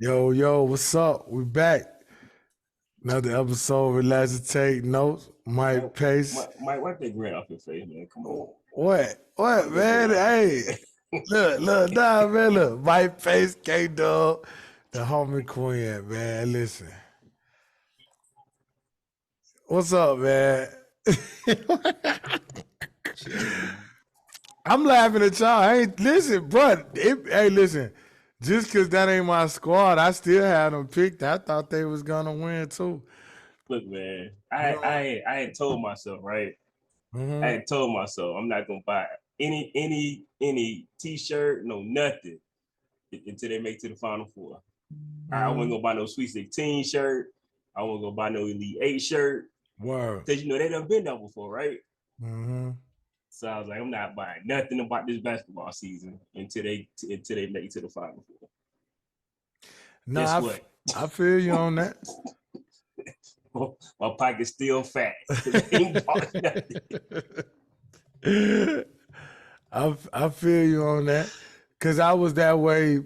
Yo, yo, what's up? We back. Another episode, Relax and Take Notes. Mike, Mike Pace. Mike, wipe that grin off your face, man. Come on. What, Wipe that grin man? off your Hey, face. nah, man, look. Mike Pace, K-Dub, the homie queen, man. Listen. What's up, man? Chilling. I'm laughing at y'all. Listen, bro. Hey, listen. Just because that ain't my squad, I still had them picked. I thought they was going to win, too. Look, man. You know? I had told myself, right? I Mhm. had told myself I'm not gonna buy any t-shirt, no nothing until they make it to the Final Four. I wasn't gonna buy no Sweet 16 shirt. I wasn't gonna buy no Elite 8 shirt. Word. Because they done been there before, right? Mm-hmm. So I was like, I'm not buying nothing about this basketball season until they make it to the Final Four. No, Guess what? I feel you on that. My pocket's still fat. Ain't bought nothing. I feel you on that. Cause I was that way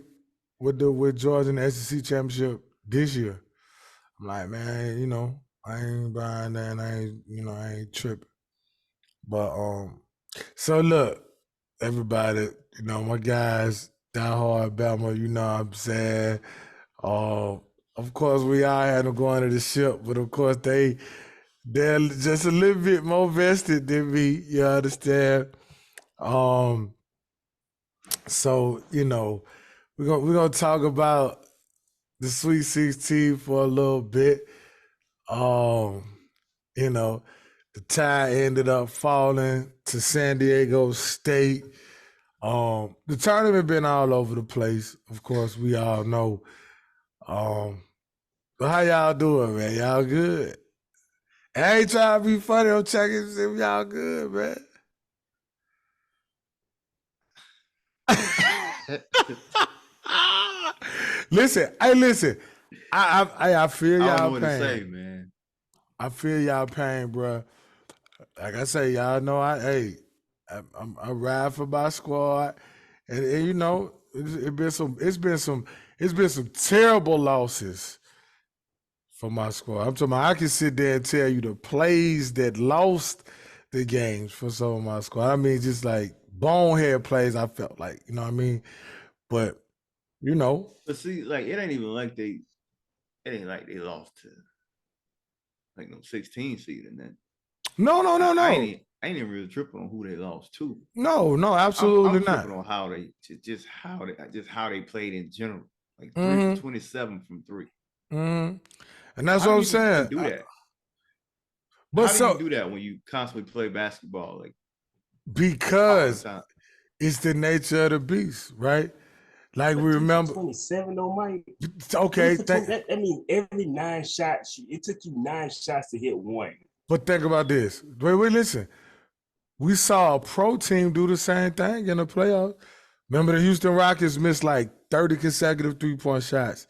with Georgia in the SEC championship this year. I'm like, man, I ain't buying that. I ain't tripping. But so look, everybody, my guys, die hard Bama, you know what I'm saying? Of course, we all had them going to the ship, but of course they're just a little bit more vested than me. You understand? So we're gonna talk about the Sweet 16 for a little bit. You know, the tie ended up falling to San Diego State. The tournament been all over the place. Of course, we all know. But how y'all doing, man? Y'all good? And I ain't trying to be funny. I'm checking to see if y'all good, man. Listen. I feel I don't know y'all what to say, pain. man. I feel y'all pain, bro. Like I say, y'all know I ride for my squad, and it's been some terrible losses for my squad. I'm talking about I can sit there and tell you the plays that lost the games for some of my squad. I mean, just like bonehead plays. I felt like, you know what I mean, but you know. But see, like it ain't like they lost to like no 16 seed and then No. I ain't even really tripping on who they lost to. No, I'm absolutely not. tripping on how they played in general. Like 3 Mm-hmm. for 27 from 3. Mm-hmm. And that's How what do I'm you even saying. do that? But How do you so do that when you constantly play basketball like all the because time? it's the nature of the beast, right? Like we But 3 for remember. 27 though, Mike. Okay, That means every 9 shots, it took you 9 shots to hit one. but think about this. Wait, listen. We saw a pro team do the same thing in the playoffs. Remember the Houston Rockets missed like 30 consecutive 3-point shots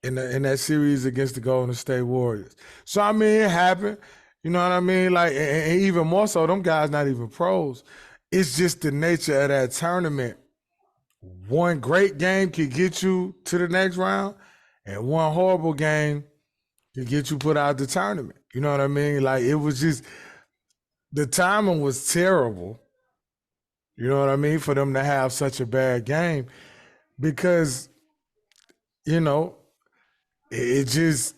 in that series against the Golden State Warriors. So I mean, it happened. You know what I mean? Like, and even more so, them guys not even pros. It's just the nature of that tournament. One great game could get you to the next round, and one horrible game could get you put out the tournament. You know what I mean? Like, it was just the timing was terrible. You know what I mean? For them to have such a bad game, because you know it just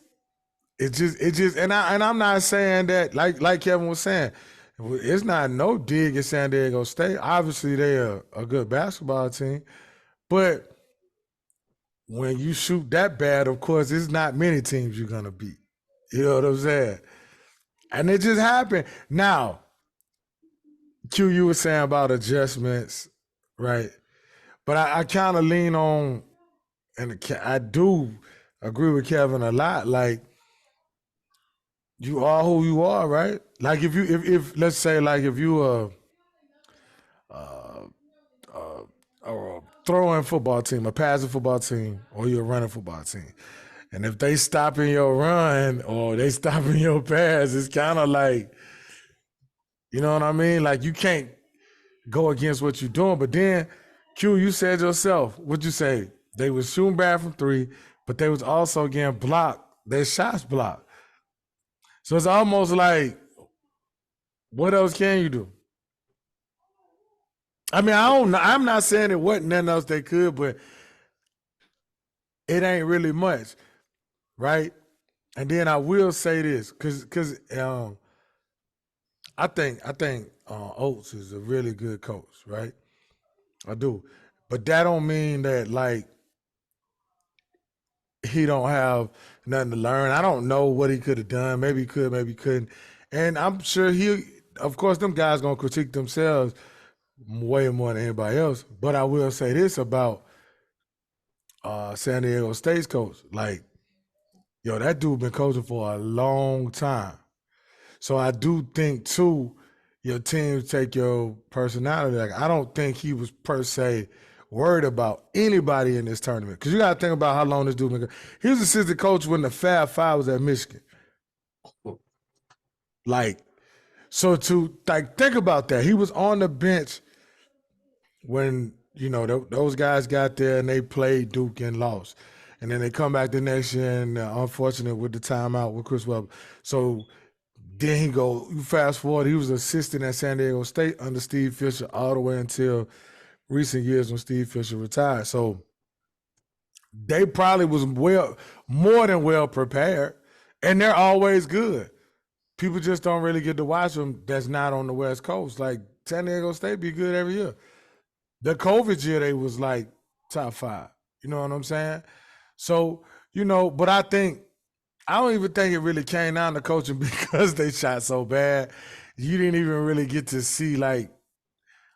and I'm not saying that like Kevin was saying, it's not no dig at San Diego State. Obviously, they're a good basketball team, but when you shoot that bad, of course, it's not many teams you're gonna beat. You know what I'm saying? And it just happened. Now, Q, you were saying about adjustments, right? But I kind of lean on, and I do agree with Kevin a lot. Like, you are who you are, right? Like if let's say like if you a throwing football team, a passing football team, or you're a running football team, and if they stopping your run or they stopping your pass, it's kind of like, you know what I mean? Like you can't go against what you're doing. But then, Q, you said yourself, what'd you say? They was shooting bad from 3, but they was also getting blocked. Their shots blocked. So it's almost like, what else can you do? I mean, I don't know. I'm not saying it wasn't nothing else they could, but it ain't really much, right? And then I will say this, because I think Oates is a really good coach, right? I do, but that don't mean that like he don't have nothing to learn. I don't know what he could have done. Maybe he could, maybe he couldn't. And I'm sure of course, them guys gonna critique themselves way more than anybody else. But I will say this about San Diego State's coach. Like, yo, that dude been coaching for a long time. So I do think too, your team take your personality. Like, I don't think he was per se worried about anybody in this tournament. Because you got to think about how long this dude been. He was assistant coach when the Fab Five was at Michigan. Like, so to like think about that. He was on the bench when, you know, those guys got there and they played Duke and lost. And then they come back the next year and unfortunate with the timeout with Chris Webber. So then you fast forward, he was assistant at San Diego State under Steve Fisher all the way until recent years when Steve Fisher retired. So they probably was more than well prepared, and they're always good. People just don't really get to watch them that's not on the West Coast. Like San Diego State be good every year. The COVID year, they was like top 5. You know what I'm saying? So, you know, but I don't even think it really came down to coaching because they shot so bad. You didn't even really get to see like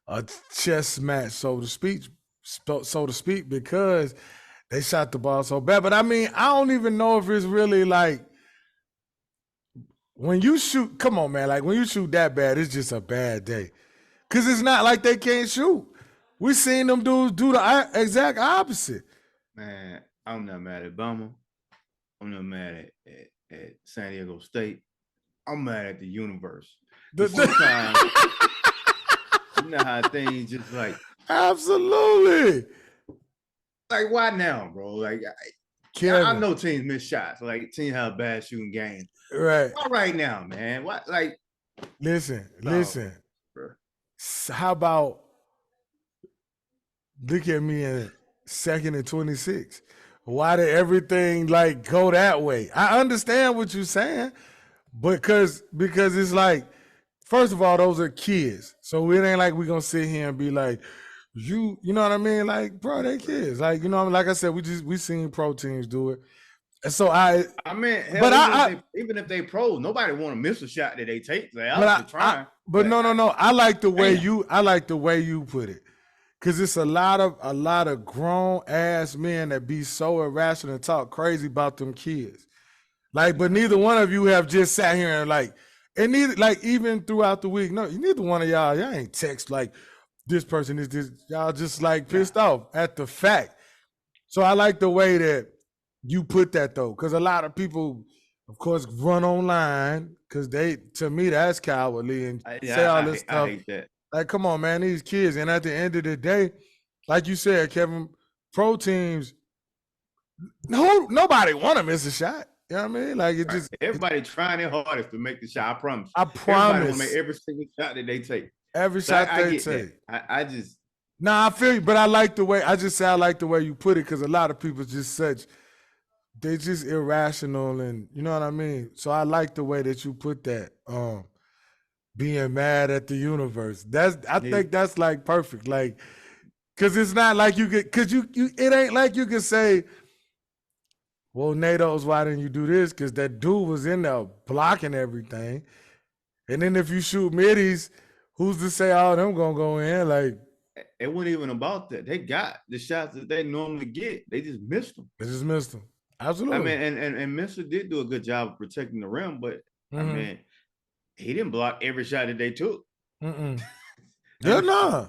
a chess match, so to speak, because they shot the ball so bad. But I mean, I don't even know if it's really like when you shoot, come on, man, like when you shoot that bad, it's just a bad day. Because it's not like they can't shoot. We seen them dudes do the exact opposite. Man, I'm not mad at Bama. I'm not mad at San Diego State. I'm mad at the universe. Sometimes, you know how things just like. Absolutely. Like, why now, bro? Like, I know teams miss shots. Like, teams have a bad shooting game. Right. Why right now, man? What? Like, listen. Bro. How about look at me in 2nd and 26? Why did everything like go that way? I understand what you're saying, but because it's like, first of all, those are kids. So it ain't like we're gonna sit here and be like, you know what I mean? Like, bro, they kids. Like, you know, like I said, we seen pro teams do it. And so I mean, hell, but even if they pro, nobody want to miss a shot that they take. They out trying. But no. I like the way you put it. Cause it's a lot of grown ass men that be so irrational and talk crazy about them kids. Like, but neither one of you have just sat here and like, and neither like even throughout the week, no, neither one of y'all ain't text like this person is this. Y'all just like pissed off at the fact. So I like the way that you put that though, because a lot of people, of course, run online because to me that's cowardly and say all this stuff. I hate that. Like, come on, man, these kids. And at the end of the day, like you said, Kevin, pro teams, nobody want to miss a shot. You know what I mean? Like, it just everybody trying their hardest to make the shot. I promise. Everybody want to make every single shot that they take. Every shot they take. I just. Nah, I feel you, but I like the way you put it because a lot of people they're just irrational and you know what I mean? So I like the way that you put that. Being mad at the universe. I think that's like perfect. Like, cause it's not like you could, cause it ain't like you could say, well, NATO's, why didn't you do this? Cause that dude was in there blocking everything. And then if you shoot middies, who's to say all them gonna go in? Like, it wasn't even about that. They got the shots that they normally get. They just missed them. Absolutely. I mean, and Mr. did do a good job of protecting the rim, but I mean, he didn't block every shot that they took. Yeah, nah.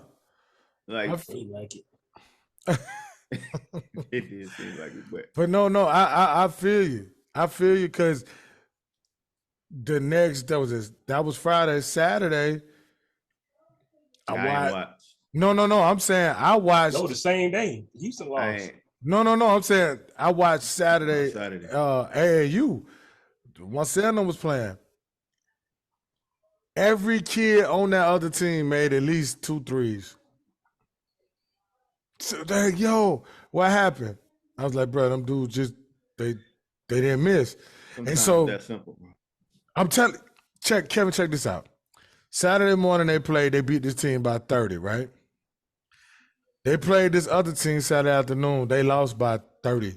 Like, I feel like it. It did seem like it, but no, I feel you. I feel you because the next that was Friday, Saturday. I watched. No. I'm saying I watched. No, the same day. Houston lost. No. I'm saying I watched Saturday. AAU. Once Selden was playing, every kid on that other team made at least 2 threes. So they're like, yo, what happened? I was like, bro, them dudes just they didn't miss. Sometimes and so that simple, bro. I'm telling Kevin, check this out. Saturday morning they played, they beat this team by 30, right? They played this other team Saturday afternoon, they lost by 30.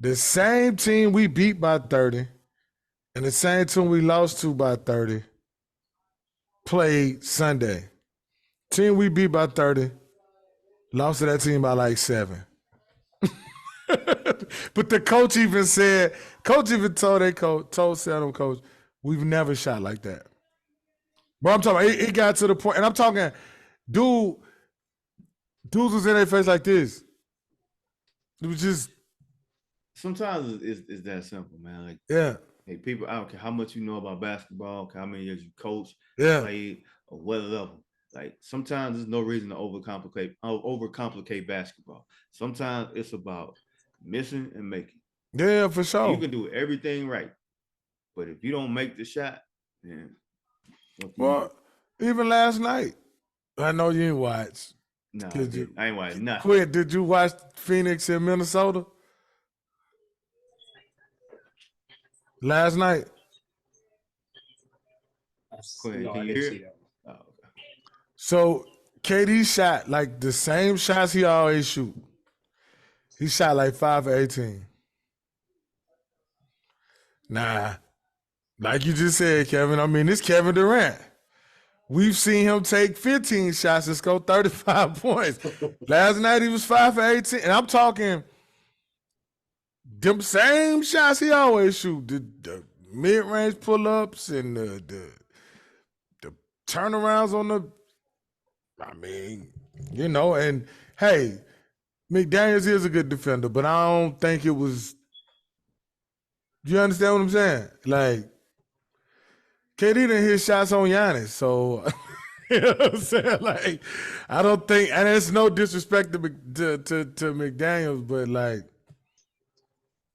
The same team we beat by 30 and the same team we lost to by 30 played Sunday. Team we beat by 30 lost to that team by like 7. But the coach even told Selden coach, we've never shot like that. But I'm talking, it got to the point, and I'm talking, dudes was in their face like this. It was just. Sometimes it's that simple, man. Like, yeah. Hey, people, I don't care how much you know about basketball, how many years you coach, played, or what level. Like, sometimes there's no reason to overcomplicate basketball. Sometimes it's about missing and making. Yeah, for sure. You can do everything right, but if you don't make the shot, then. Well, even last night, I know you didn't watch. No, I ain't watching nothing. Quinn, did you watch Phoenix and Minnesota last night? Quinn, can you hear it? Oh, okay. So KD shot like the same shots he always shoot. He shot like 5 for 18. Nah, like you just said, Kevin. I mean, it's Kevin Durant. We've seen him take 15 shots and score 35 points. Last night he was 5 for 18. And I'm talking them same shots he always shoot. The mid-range pull-ups and the turnarounds on the, I mean, and hey, McDaniels is a good defender, but I don't think it was, you understand what I'm saying? Like, KD didn't hit shots on Giannis, so you know what I'm saying? Like, I don't think, and it's no disrespect to McDaniels, but like,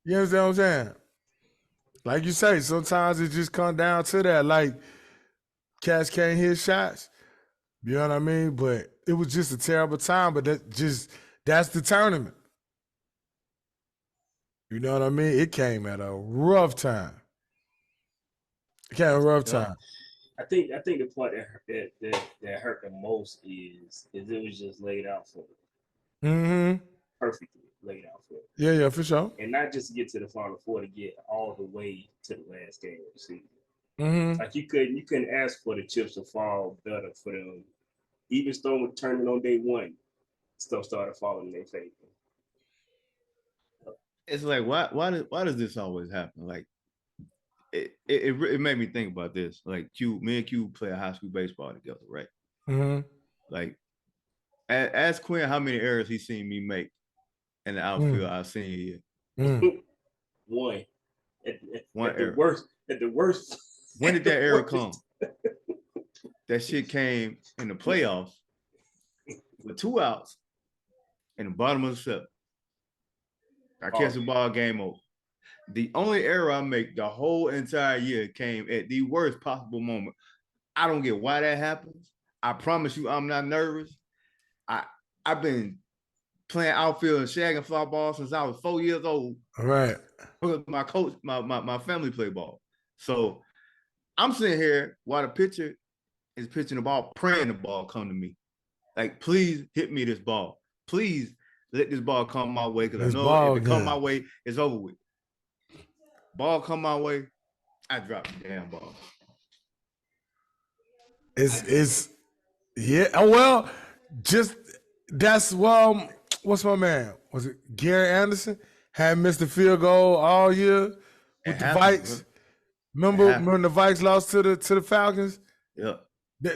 you understand what I'm saying? Like you say, sometimes it just comes down to that. Like, cats can't hit shots. You know what I mean? But it was just a terrible time, but that's the tournament. You know what I mean? It came at a rough time. Time. I think the part that hurt the most is it was just laid out for them. Mm-hmm. Perfectly laid out for them. Yeah, for sure. And not just to get to the Final Four, to get all the way to the last game of the season. Mm-hmm. Like you couldn't ask for the chips to fall better for them. Even Stone with tournament on day one, stuff started falling in their favor. It's like why does this always happen? Like, it made me think about this. Like, me and Q play high school baseball together, right? Mm-hmm. Like, ask Quinn how many errors he's seen me make in the outfield. I've seen here. One. One at error. At the worst. When did that error come? That shit came in the playoffs with 2 outs in the bottom of the 7th. I catch the ball, game over. The only error I make the whole entire year came at the worst possible moment. I don't get why that happens. I promise you I'm not nervous. I've been playing outfield and shagging fly ball since I was 4 years old. All right. My coach, my family play ball. So I'm sitting here while the pitcher is pitching the ball, praying the ball come to me. Like, please hit me this ball. Please let this ball come my way, because I know if it come my way, it's over with. Ball come my way, I drop the damn ball. It's yeah. Well, what's my man? Was it Gary Anderson? Had missed the field goal all year with the Vikes. Remember when the Vikes lost to the Falcons? Yeah.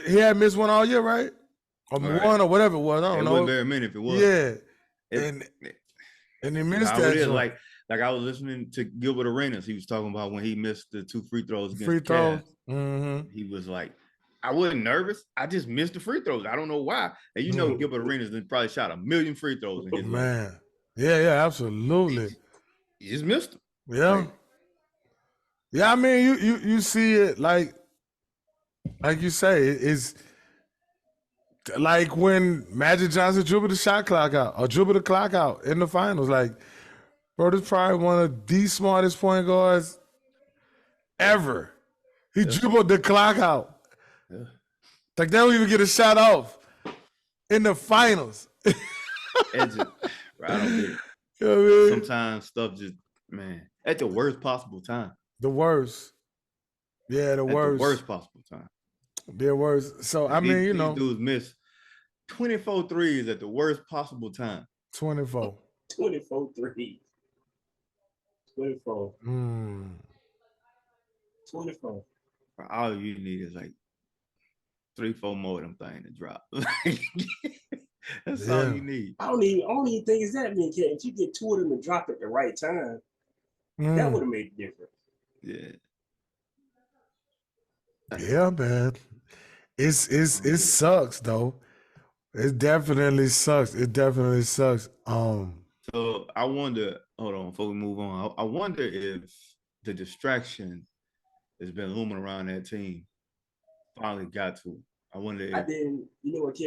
He had missed one all year, right? Or one or whatever it was. I don't know. It wasn't very many if it was. Yeah. And he missed that. Like I was listening to Gilbert Arenas. He was talking about when he missed the 2 free throws against free the Cavs. Mm-hmm. He was like, I wasn't nervous. I just missed the free throws. I don't know why. And you know, Gilbert Arenas probably shot 1,000,000 free throws in his life. Yeah, absolutely. You just missed them. Yeah. Yeah, I mean, you see it like you say, it's like when Magic Johnson dribbled the shot clock out or dribbled the clock out in the finals. Like, bro, this is probably one of the smartest point guards ever. He dribbled the clock out. Yeah. Like, they don't even get a shot off in the finals. I don't get it. You know what I mean? Sometimes stuff just, man, at the worst possible time. The worst. Yeah, the worst. The worst possible time. The worst. So, I mean, you know. These dudes miss 24 threes at the worst possible time. 24. 24 threes. 24. 24. All you need is like 3-4 more of them things to drop. That's all you need. I don't even think it's that many. If you get 2 of them to drop at the right time, that would have made a difference. Yeah. Yeah, man. It sucks though. It definitely sucks. So I wonder, hold on, before we move on, I wonder if the distraction that's been looming around that team finally got to him. I wonder if you know what,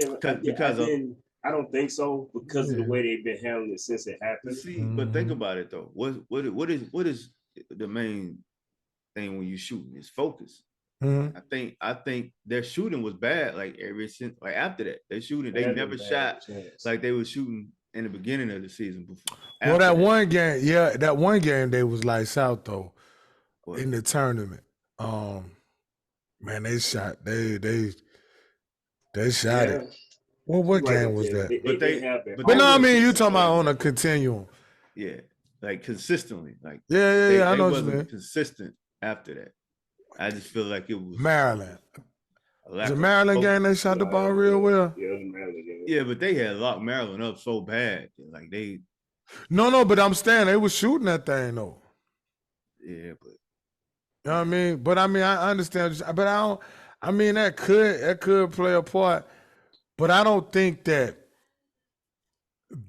Kevin? I don't think so because of the way they've been handling it since it happened. See, but think about it though. What is the main thing when you shooting? Is focus. I think their shooting was bad. Like ever since, like after that, they never shot like they were shooting in the beginning of the season before. Well, that one game they was lights out though. In the tournament. Man, they shot. They shot it. Well, what game was that? But no, I mean you talking about on a continuum. Yeah, like consistently. Like yeah. I know what you mean. Consistent after that. I just feel like it was Maryland. It was a Maryland game. They shot the ball real well. Yeah, it was a Maryland game. Yeah, but they had locked Maryland up so bad. Like they. No, but I'm saying they was shooting that thing though. Yeah, but. You know what I mean? But I mean, I understand. But I don't. I mean, that could play a part. But I don't think that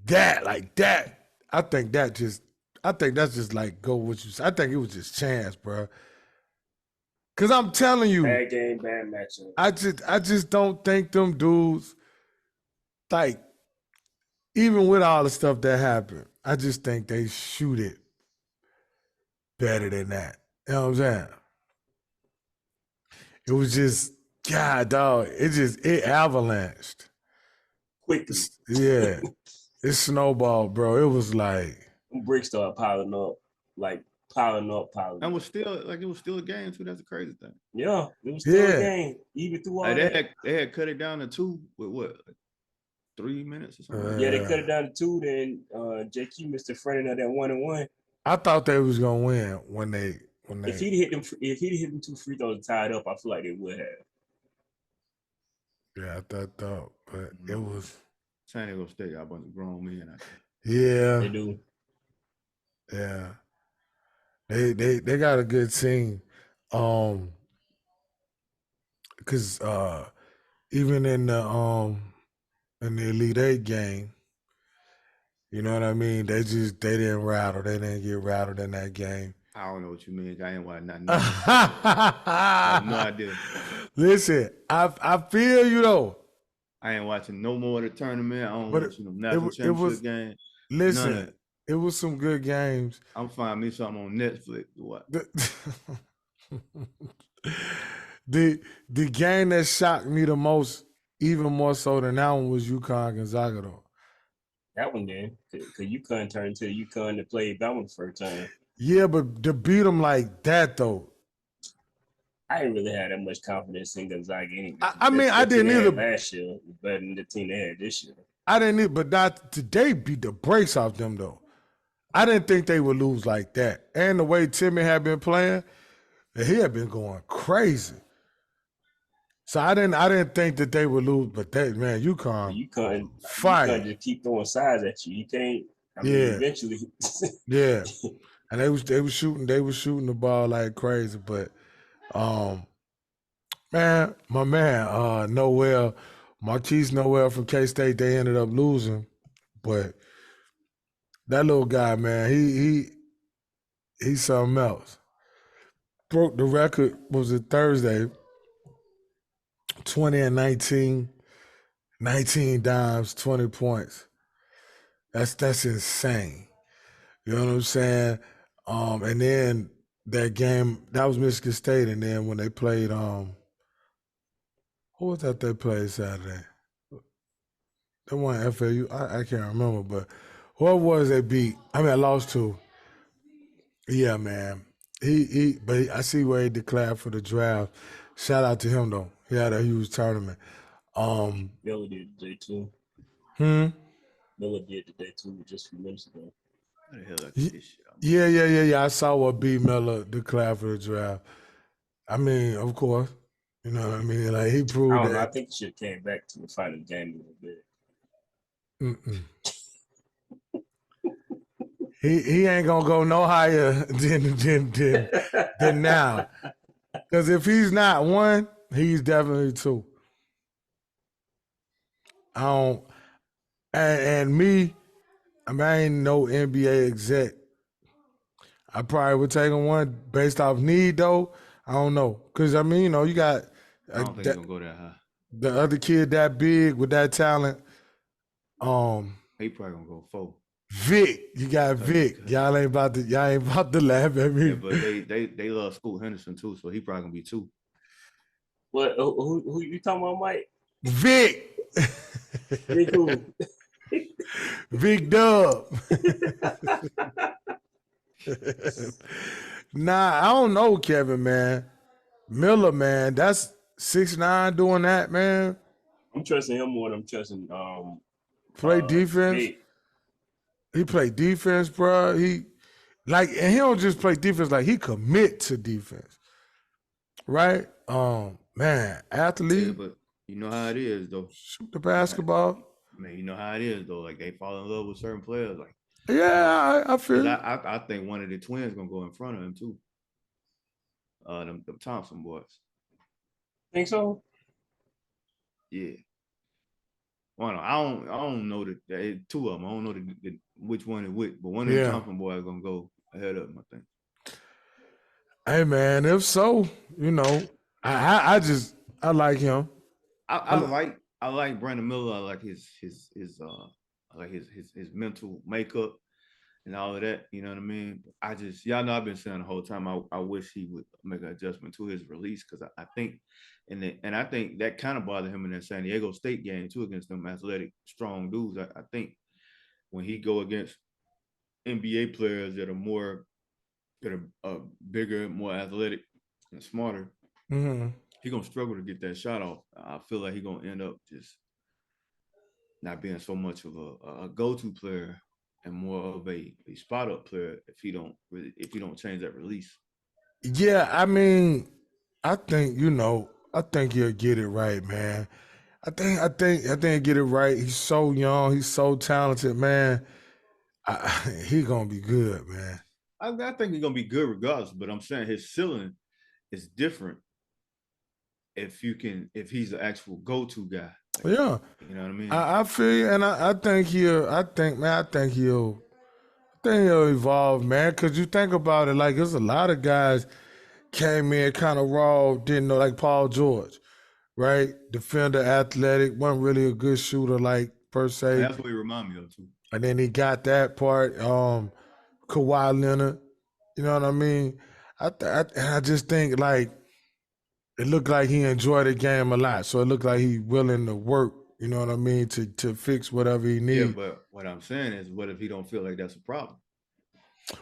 like that. I think that's just like go what you say. I think it was just chance, bro. Cause I'm telling you, bad game, bad matchup. I just don't think them dudes, like, even with all the stuff that happened, I just think they shoot it better than that. You know what I'm saying? It was just, God, dog. It avalanched quickly. Yeah, it snowballed, bro. It was like bricks started piling up. And it was still a game too. That's a crazy thing. Yeah, it was still a game, even through all that. They had cut it down to 2 with what, like 3 minutes or something. Yeah, they cut it down to 2. Then JQ missed a friend of that 1-and-1. I thought they was gonna win when they. If he'd hit them 2 free throws tied up, I feel like they would have. Yeah, I thought, but it was. San Diego State got a bunch of grown men. Yeah, they do. Yeah. They got a good team, because even in the Elite Eight game, you know what I mean. They didn't rattle. They didn't get rattled in that game. I don't know what you mean. I ain't watching nothing. I have no idea. Listen, I feel you though. I ain't watching no more of the tournament. I don't watch national championship game. Listen. It was some good games. I'm finding me something on Netflix to watch. The game that shocked me the most, even more so than that one, was UConn Gonzaga though. That one did, because UConn turned to UConn to play Bama the first time. Yeah, but to beat them like that though. I didn't really have that much confidence in Gonzaga anyway. I mean, I didn't either. Last year was better than the team they had this year. I didn't either, but not today beat the brakes off them though. I didn't think they would lose like that. And the way Timmy had been playing, he had been going crazy. So I didn't think that they would lose, but UConn fight. UConn just keep throwing sides at you. You can't. I mean, eventually. Yeah, and they was shooting the ball like crazy, but Man, my man, Noel, Marquise Noel from K-State, they ended up losing. But that little guy, man, he's something else. Broke the record, was it Thursday? 20 and 19, 19 dimes, 20 points. That's insane. You know what I'm saying? And then that game, that was Michigan State, and then when they played, who was that they played Saturday? They won FAU. I can't remember, but what was they beat? I mean, I lost to. Yeah, man. But I see where he declared for the draft. Shout out to him though. He had a huge tournament. Miller did today too. Miller did today too, just a few minutes ago. Yeah. I saw what B. Miller declared for the draft. I mean, of course. You know what I mean? Like he proved I don't that. know. I think he should have came back to the final game a little bit. He ain't gonna go no higher than now. Because if he's not one, he's definitely two. And me, I mean, I ain't no NBA exec. I probably would take him one based off need though. I don't know. Because I mean, you know, you got I don't think he's gonna go that high. The other kid that big with that talent. He probably gonna go 4. Vic, you got Vic. Y'all ain't about to laugh at me. Yeah, but they love Scoot Henderson too, so he probably gonna be 2. What? Who you talking about, Mike? Vic. Vic who? Vic Dub. Nah, I don't know, Kevin, man. Miller, man, that's 6'9" doing that, man. I'm trusting him more than I'm trusting play defense. Vic. He play defense, bro. And he don't just play defense, like he commit to defense. Right? Man, athlete. Yeah, but you know how it is though. Shoot the basketball. Man, you know how it is though. Like they fall in love with certain players. Like I feel. I think one of the twins gonna go in front of him too. Them Thompson boys. Think so? Yeah. Well, I don't know that 2 of them. I don't know which one is which, but one of the Thompson boys gonna go ahead of him, I think. Hey man, if so, you know, I like him. I like Brandon Miller. I like his mental makeup and all of that. You know what I mean? Y'all know I've been saying the whole time. I wish he would make an adjustment to his release because I think. And I think that kind of bothered him in that San Diego State game too, against them athletic, strong dudes. I think when he go against NBA players that are bigger, more athletic, and smarter, he gonna struggle to get that shot off. I feel like he gonna end up just not being so much of a go-to player and more of a spot-up player if he don't change that release. Yeah, I mean, I think he'll get it right, man. I think he'll get it right. He's so young. He's so talented, man. He gonna be good, man. I think he's gonna be good regardless. But I'm saying his ceiling is different if he's the actual go-to guy. Like, yeah, you know what I mean. I feel you, and I think he'll evolve, man. Because you think about it, like there's a lot of guys came in kind of raw, didn't know, like Paul George, right? Defender, athletic, wasn't really a good shooter, like per se. That's what he remind me of too. And then he got that part. Kawhi Leonard, you know what I mean? I just think like it looked like he enjoyed the game a lot, so it looked like he willing to work. You know what I mean, to fix whatever he needs. Yeah, but what I'm saying is, what if he don't feel like that's a problem?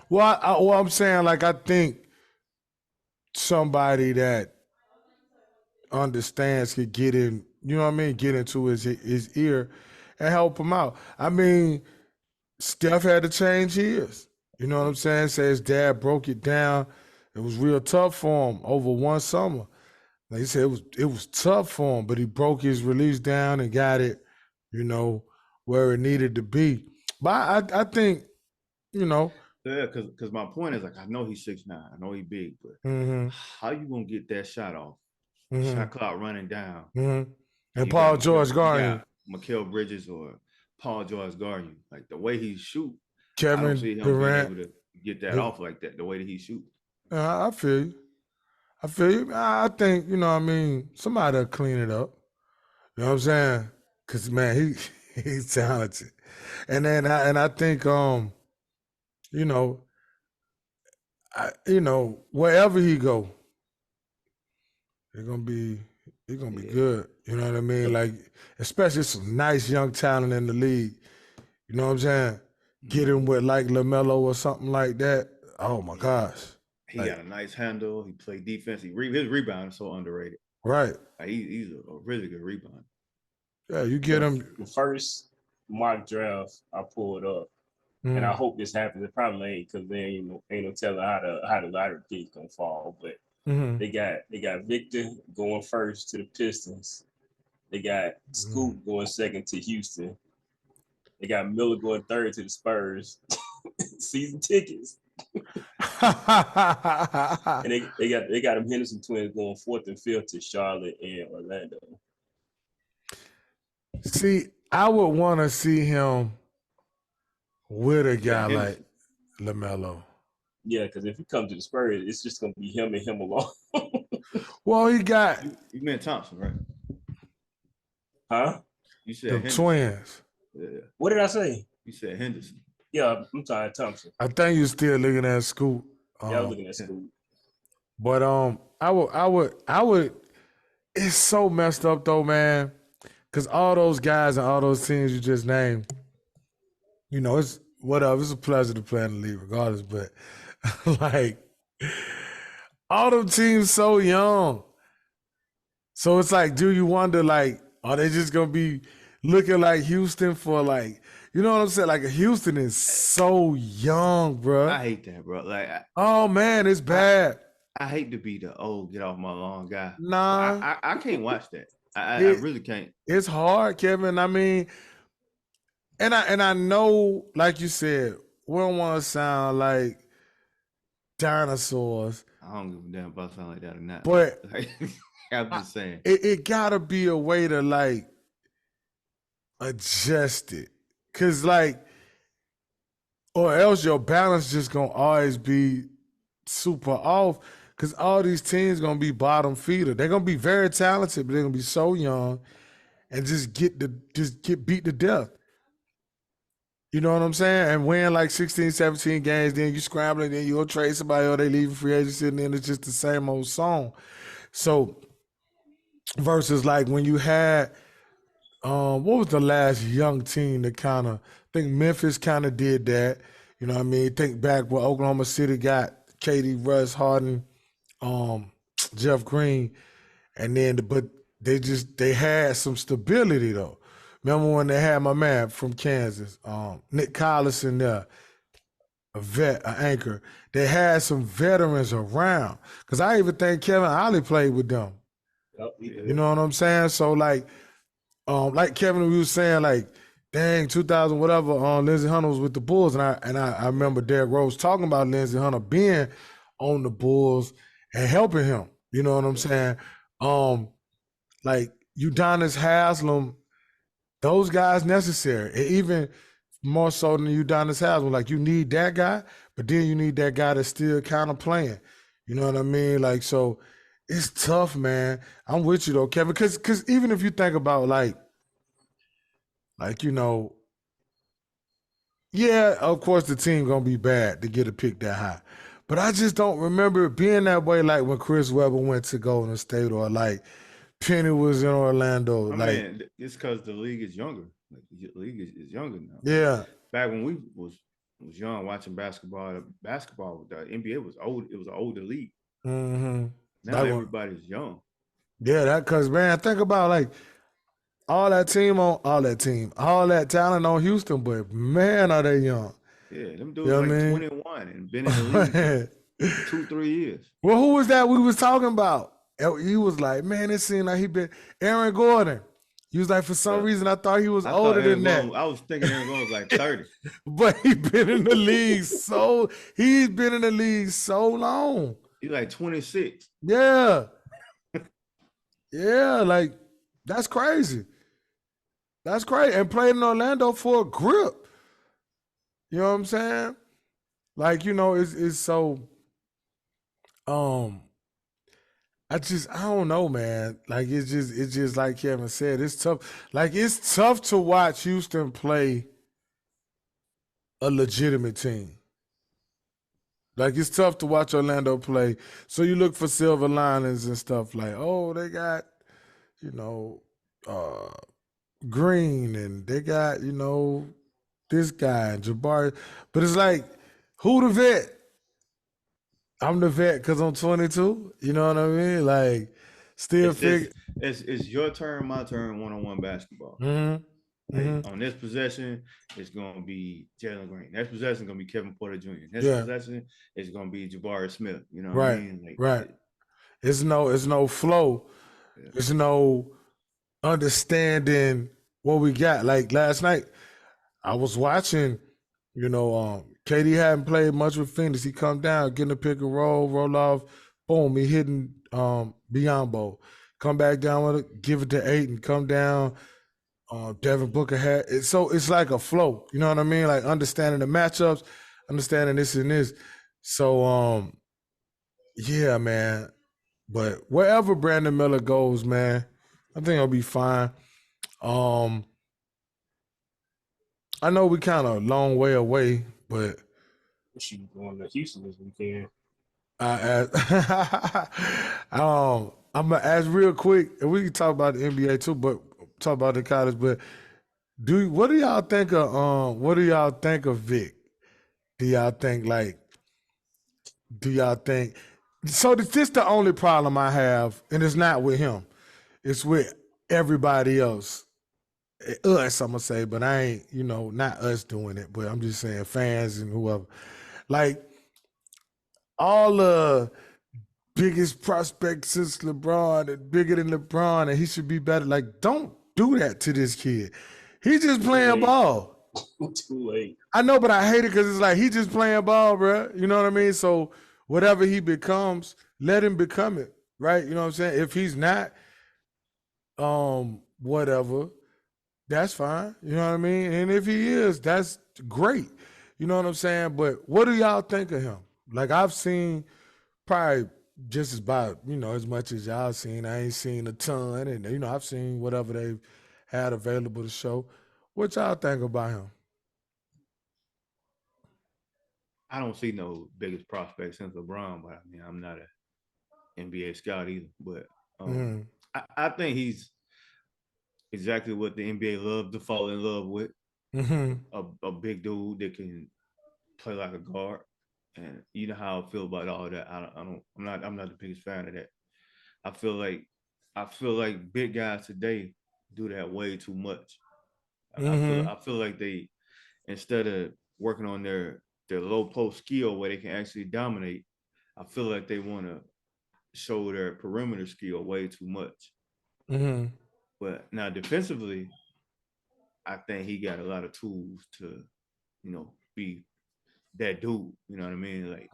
Well, I'm saying, like, I think somebody that understands could get in, you know what I mean, get into his ear and help him out. I mean, Steph had to change his. You know what I'm saying? Say his dad broke it down. It was real tough for him over one summer. Like he said, it was tough for him, but he broke his release down and got it, you know, where it needed to be. But I think, you know. Yeah, because my point is, like, I know he's 6'9", I know he's big, but how you gonna get that shot off shot clock running down. And Paul George guarding Mikal Bridges or Paul George guarding. Like the way he shoot, Kevin I don't see him Durant being able to get that off like that. The way that he shoot. I feel you. I think, you know what I mean, somebody will clean it up. You know what I'm saying? Because, man, he's talented. And then I think, you know, wherever he go, it's gonna be good. You know what I mean? Like, especially some nice young talent in the league. You know what I'm saying? Get him with like LaMelo or something like that. Oh my gosh. He got a nice handle. He played defense. His rebound is so underrated. Right. Like he's a really good rebounder. Yeah, you get him. The first mock draft I pulled up, and I hope this happens. It probably ain't, because there ain't no telling how the lottery picks gonna fall. But they got Victor going first to the Pistons. They got Scoot going second to Houston. They got Miller going third to the Spurs. Season tickets. And they got them Henderson twins going fourth and fifth to Charlotte and Orlando. See, I would want to see him with a guy like LaMelo. Yeah, because if he comes to the Spurs, it's just going to be him and him alone. Well, he got... You meant Thompson, right? Huh? You said the twins. Yeah. What did I say? You said Henderson. Yeah, I'm sorry, Thompson. I think you're still looking at Scoot. Yeah, I was looking at Scoot. But I would. It's so messed up though, man. Because all those guys and all those teams you just named, you know, it's whatever. It's a pleasure to play in the league, regardless. But like, all them teams so young. So it's like, do you wonder, like, are they just gonna be looking like Houston for like, you know what I'm saying? Like, Houston is so young, bro. I hate that, bro. Like, oh man, it's bad. I hate to be the get off my lawn guy. Nah, I can't watch that. I really can't. It's hard, Kevin. I mean, and I know, like you said, we don't want to sound like dinosaurs. I don't give a damn about sound like that or not. But I'm just saying, it gotta be a way to like adjust it, cause like, or else your balance just gonna always be super off. Cause all these teams gonna be bottom feeder. They're gonna be very talented, but they're gonna be so young and just get beat to death. You know what I'm saying? And win like 16, 17 games, then you scrambling, then you'll trade somebody or they leaving free agency, and then it's just the same old song. So versus like when you had what was the last young team that kind of, I think Memphis kind of did that. You know what I mean? Think back when Oklahoma City got KD, Russ, Harden, Jeff Green, and then but they had some stability though. Remember when they had my man from Kansas, Nick Collison there, a vet, an anchor. They had some veterans around. Cause I even think Kevin Ollie played with them. Yep, you know what I'm saying? So like Kevin, we was saying like, dang, 2000 whatever, Lindsey Hunter was with the Bulls, and I remember Derrick Rose talking about Lindsey Hunter being on the Bulls and helping him. You know what I'm saying? Like Udonis Haslem, those guys necessary. And even more so than Udonis Haslem. Like you need that guy, but then you need that guy that's still kind of playing. You know what I mean? Like, so it's tough, man. I'm with you though, Kevin. Cause even if you think about like, you know, yeah, of course the team gonna be bad to get a pick that high. But I just don't remember it being that way like when Chris Webber went to Golden State or like Penny was in Orlando. I mean, it's because the league is younger. Like, the league is younger now. Yeah. Back when we was young watching basketball, the NBA was old. It was an older league. Mm-hmm. Now everybody's young. Yeah, that because man, think about like all that talent on Houston, but man, are they young. Yeah, them dudes like 21 and been in the league 2-3 years. Well, who was that we was talking about? He was like, man, it seemed like he been Aaron Gordon. He was like, for some reason, I thought he was older than that. I was thinking Aaron Gordon was like 30. But he's been in the league so long. He's like 26. Yeah. Yeah, like that's crazy. That's crazy. And played in Orlando for a grip. You know what I'm saying? Like, it's so I don't know, man. Like it's just like Kevin said, it's tough. Like it's tough to watch Houston play a legitimate team. Like it's tough to watch Orlando play. So you look for silver linings and stuff like, oh, they got, Green and they got, this guy and Jabari. But it's like, who the vet? I'm the vet because I'm 22. You know what I mean? Like, still figure. It's your turn, my turn, one-on-one basketball. Mm-hmm. Like, on this possession, it's going to be Jalen Green. Next possession is going to be Kevin Porter Jr. Next possession is going to be Jabari Smith. You know what I mean? Like, right. It's no flow. Yeah. It's no understanding what we got. Like last night, I was watching, KD hadn't played much with Phoenix. He come down, getting a pick and roll off, boom, he hitting Biyombo. Come back down with it, give it to Ayton, come down. Devin Booker had it. So it's like a flow. You know what I mean? Like understanding the matchups, understanding this and this. So yeah, man. But wherever Brandon Miller goes, man, I think he'll be fine. I know we kind of a long way away, but she going to Houston this weekend. I'm gonna ask real quick, and we can talk about the NBA too, but talk about the college. But what do y'all think of Vic? Do y'all think? So this the only problem I have, and it's not with him. It's with everybody else. Us, I'm gonna say, but I ain't, not us doing it, but I'm just saying fans and whoever. Like all the biggest prospects since LeBron and bigger than LeBron, and he should be better. Like, don't do that to this kid. He's just playing ball. Too late. I know, but I hate it because it's like he's just playing ball, bro. You know what I mean? So whatever he becomes, let him become it, right? You know what I'm saying? If he's not, whatever, that's fine. You know what I mean? And if he is, that's great. You know what I'm saying? But what do y'all think of him? Like I've seen probably just about, as much as y'all seen. I ain't seen a ton. And, I've seen whatever they've had available to show. What y'all think about him? I don't see no biggest prospect since LeBron, but I mean, I'm not an NBA scout either. But I think he's exactly what the NBA loves to fall in love with. A big dude that can play like a guard. And you know how I feel about all that. I'm not the biggest fan of that. I feel like big guys today do that way too much. I feel like they, instead of working on their low post skill where they can actually dominate, I feel like they want to show their perimeter skill way too much. But now defensively, I think he got a lot of tools to, be that dude. You know what I mean? Like,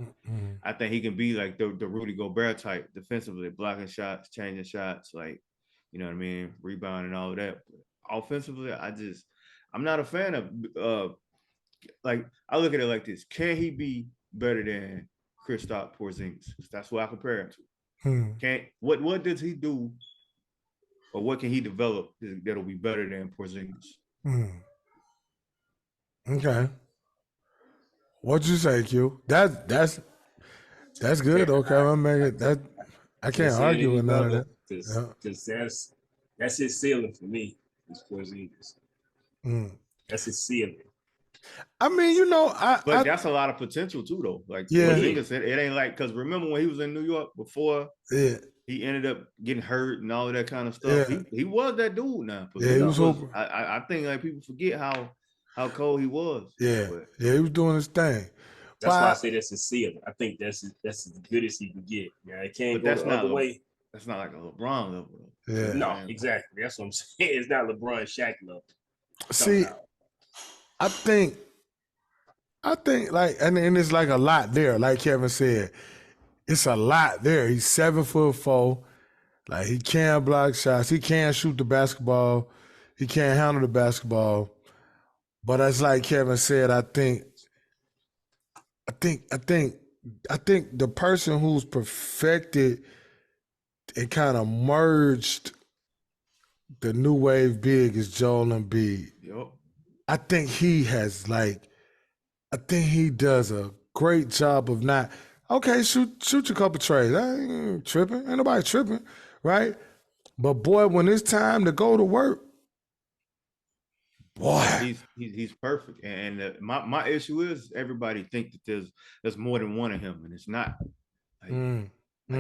I think he can be like the Rudy Gobert type defensively, blocking shots, changing shots, like, you know what I mean, rebounding, all of that. But offensively, I'm not a fan of. Like, I look at it like this: can he be better than Kristaps Porzingis? That's what I compare him to. What does he do, or what can he develop that'll be better than Porzingis? Okay. What'd you say, Q? That's good. Okay, I'll make it. That I can't argue with none of that. Because that's his ceiling for me. Is Porzingis. That's his ceiling. I mean, but that's a lot of potential too, though. Like, Porzingis, it ain't like, because remember when he was in New York before? Yeah. He ended up getting hurt and all of that kind of stuff. Yeah. He was that dude now. Yeah, he was. I think like people forget how cold he was. Yeah, he was doing his thing. That's why I say that's his ceiling. I think that's as good as he can get. Yeah, it can't go the other way. That's not like a LeBron level. Yeah. No, exactly. That's what I'm saying. It's not LeBron Shaq level. See, I think like, and it's like a lot there. Like Kevin said, it's a lot there. He's 7'4". Like he can block shots, he can shoot the basketball, he can't handle the basketball. But as like Kevin said, I think the person who's perfected and kind of merged the new wave big is Joel Embiid. Yep. I think he does a great job of not, okay, shoot your couple trays. I ain't tripping. Ain't nobody tripping, right? But boy, when it's time to go to work, boy, he's perfect. And my issue is everybody think that there's more than one of him, and it's not. Like,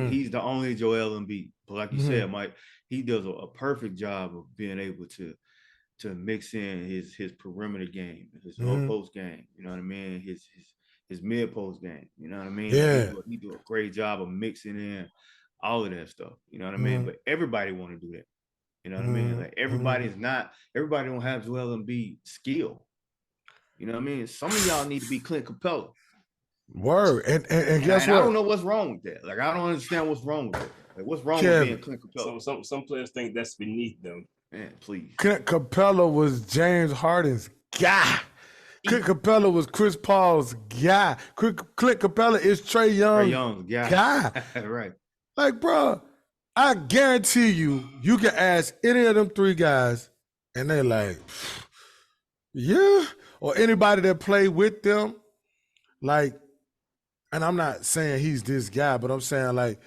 he's the only Joel Embiid. But like you said, Mike, he does a perfect job of being able to mix in his perimeter game, his low post game. You know what I mean? His mid post game. You know what I mean? Yeah. He do a great job of mixing in all of that stuff. You know what I mean? But everybody want to do that. You know what I mean? Like everybody don't have Joel Embiid skill. You know what I mean? Some of y'all need to be Clint Capella. Word. And guess what? I don't know what's wrong with that. Like I don't understand what's wrong with it. Like what's wrong with being Clint Capella? Some players think that's beneath them. Man, please. Clint Capella was James Harden's guy. Clint Capella was Chris Paul's guy. Clint Capella is Trae Young's guy. Right. Like, bro, I guarantee you can ask any of them three guys, and they're like, yeah. Or anybody that played with them, like, and I'm not saying he's this guy, but I'm saying, like,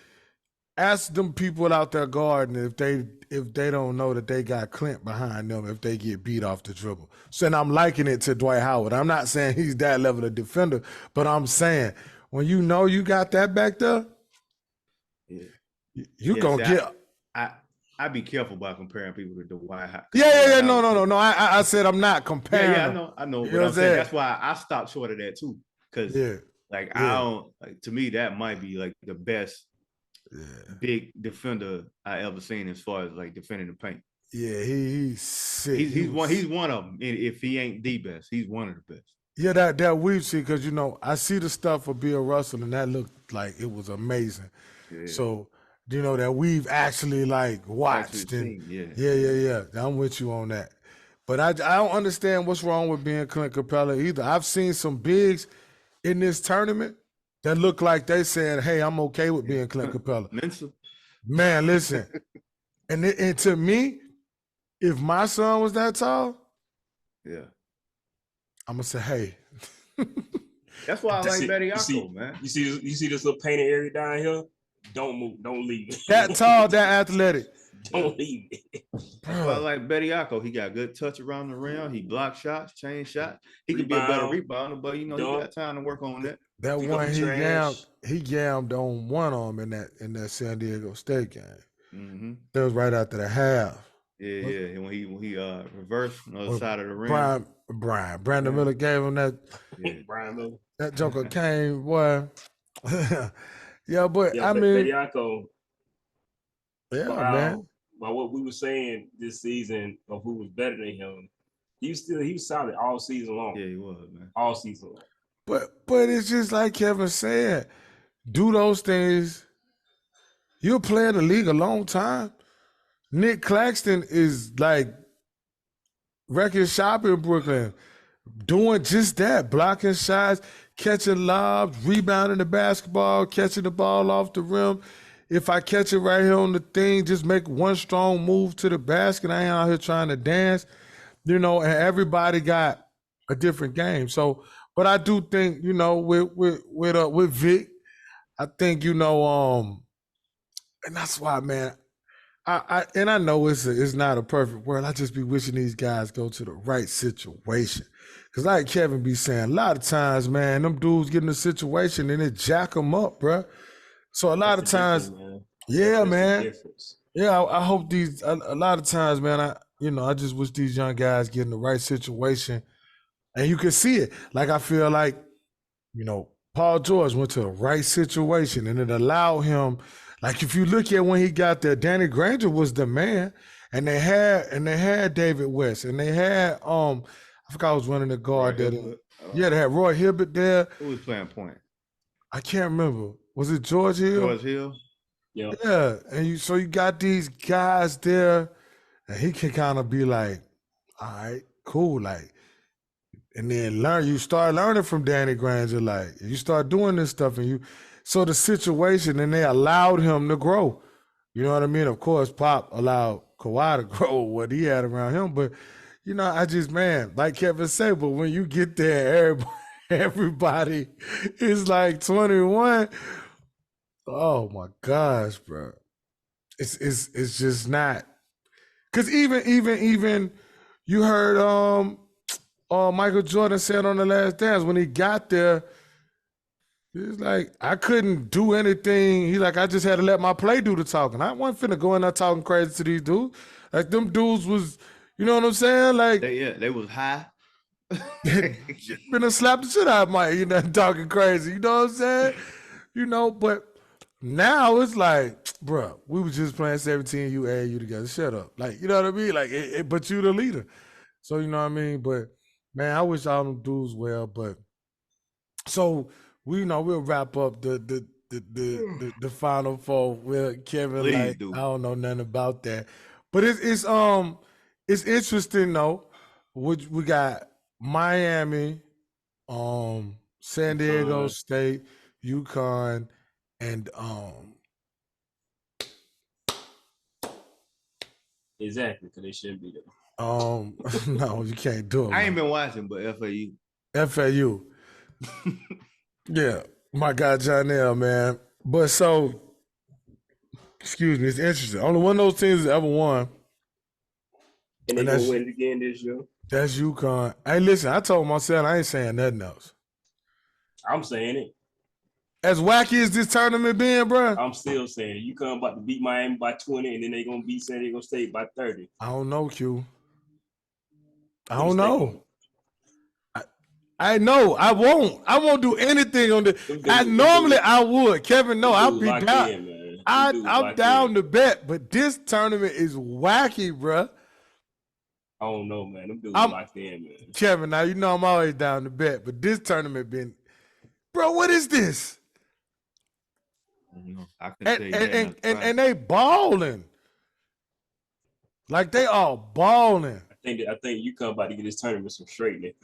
ask them people out there guarding if they don't know that they got Clint behind them if they get beat off the dribble. So and I'm likening it to Dwight Howard. I'm not saying he's that level of defender, but I'm saying when you know you got that back there, you gonna get. I be careful about comparing people to Dwight Howard. Yeah. No. I said I'm not comparing. Yeah, I know. But I'm saying that's why I stopped short of that too. Because I don't like, to me that might be like the best big defender I ever seen as far as like defending the paint. Yeah, he's sick. He's one of them. If he ain't the best, he's one of the best. Yeah, that we've seen, because I see the stuff for Bill Russell and that looked like it was amazing. Yeah. So that we've actually like watched and yeah. I'm with you on that. But I don't understand what's wrong with being Clint Capella either. I've seen some bigs in this tournament that look like they said, hey, I'm okay with being Clint Capella. Man, listen. and to me, if my son was that tall, I'm gonna say, hey. That's why I like Betty Yako, man. You see this little painted area down here? Don't move. Don't leave it. That tall, that athletic. Don't leave it. That's why I like Betty Yako. He got good touch around the rim. He blocks shots, change shots. He could be a better rebounder, but he got time to work on that. That one he yammed on one arm in that San Diego State game. Mm-hmm. That was right after the half. Yeah. When he reversed on the other side of the rim. Brandon Miller gave him that. Yeah, Brian Miller. That joker came, boy. But I mean, Yako, man. By what we were saying this season of who was better than him, he was solid all season long. Yeah, he was, man. All season long. But it's just like Kevin said, do those things. You're playing the league a long time. Nick Claxton is like record shop in Brooklyn, doing just that, blocking shots, catching lobs, rebounding the basketball, catching the ball off the rim. If I catch it right here on the thing, just make one strong move to the basket. I ain't out here trying to dance, and everybody got a different game. So, but I do think, with Vic, I think, and that's why, man, I know it's not a perfect world. I just be wishing these guys go to the right situation. Because like Kevin be saying, a lot of times, man, them dudes get in a situation and it jack them up, bro. So a lot of times, man. Yeah, I hope a lot of times, man, I just wish these young guys get in the right situation. And you can see it. Like, I feel like, Paul George went to the right situation and it allowed him. Like, if you look at when he got there, Danny Granger was the man, and they had David West, and they had I forgot who was running the guard there. They had Roy Hibbert there. Who was playing point? I can't remember. Was it George Hill? George Hill. Yeah, and you got these guys there, and he can kind of be like, all right, cool, like, and then you start learning from Danny Granger, like, you start doing this stuff, and so the situation, and they allowed him to grow. You know what I mean? Of course, Pop allowed Kawhi to grow what he had around him, but I just, man, like Kevin said, but when you get there, everybody is like 21. Oh my gosh, bro. It's just not. Cause even you heard Michael Jordan said on The Last Dance when he got there, he's like, I couldn't do anything. He's like, I just had to let my play do the talking. I wasn't finna go in there talking crazy to these dudes. Like them dudes was, you know what I'm saying? Like they was high. Been slap the shit out of Mike, talking crazy. You know what I'm saying? But now it's like, bro, we was just playing 17, you together. Shut up. Like, you know what I mean? Like, but you the leader. So, you know what I mean? But, man, I wish all them dudes well. But, so, we'll wrap up the Final Four with Kevin. Please like, do. I don't know nothing about that. But it's interesting, though. We got Miami, San Diego State, UConn, and exactly, because they shouldn't be there. No, you can't do it. I ain't been watching, but FAU. Yeah, my guy Janelle, man. But so, excuse me, it's interesting. Only one of those teams has ever won. And they gonna win it again this year. That's UConn. Hey, listen, I told myself I ain't saying nothing else. I'm saying it. As wacky as this tournament been, bro. I'm still saying it. UConn about to beat Miami by 20, and then they gonna beat San Diego State by 30. I don't know, Q. I don't know. I know. I won't do anything on the. I would. Kevin, no, I'll be down. I'm down to bet, but this tournament is wacky, bro. I don't know, man. Them dudes locked in, man. Kevin, now you know I'm always down to bet, but this tournament been, bro. What is this? I can say and they balling, like they all balling. I think UConn about to get this tournament some straightening.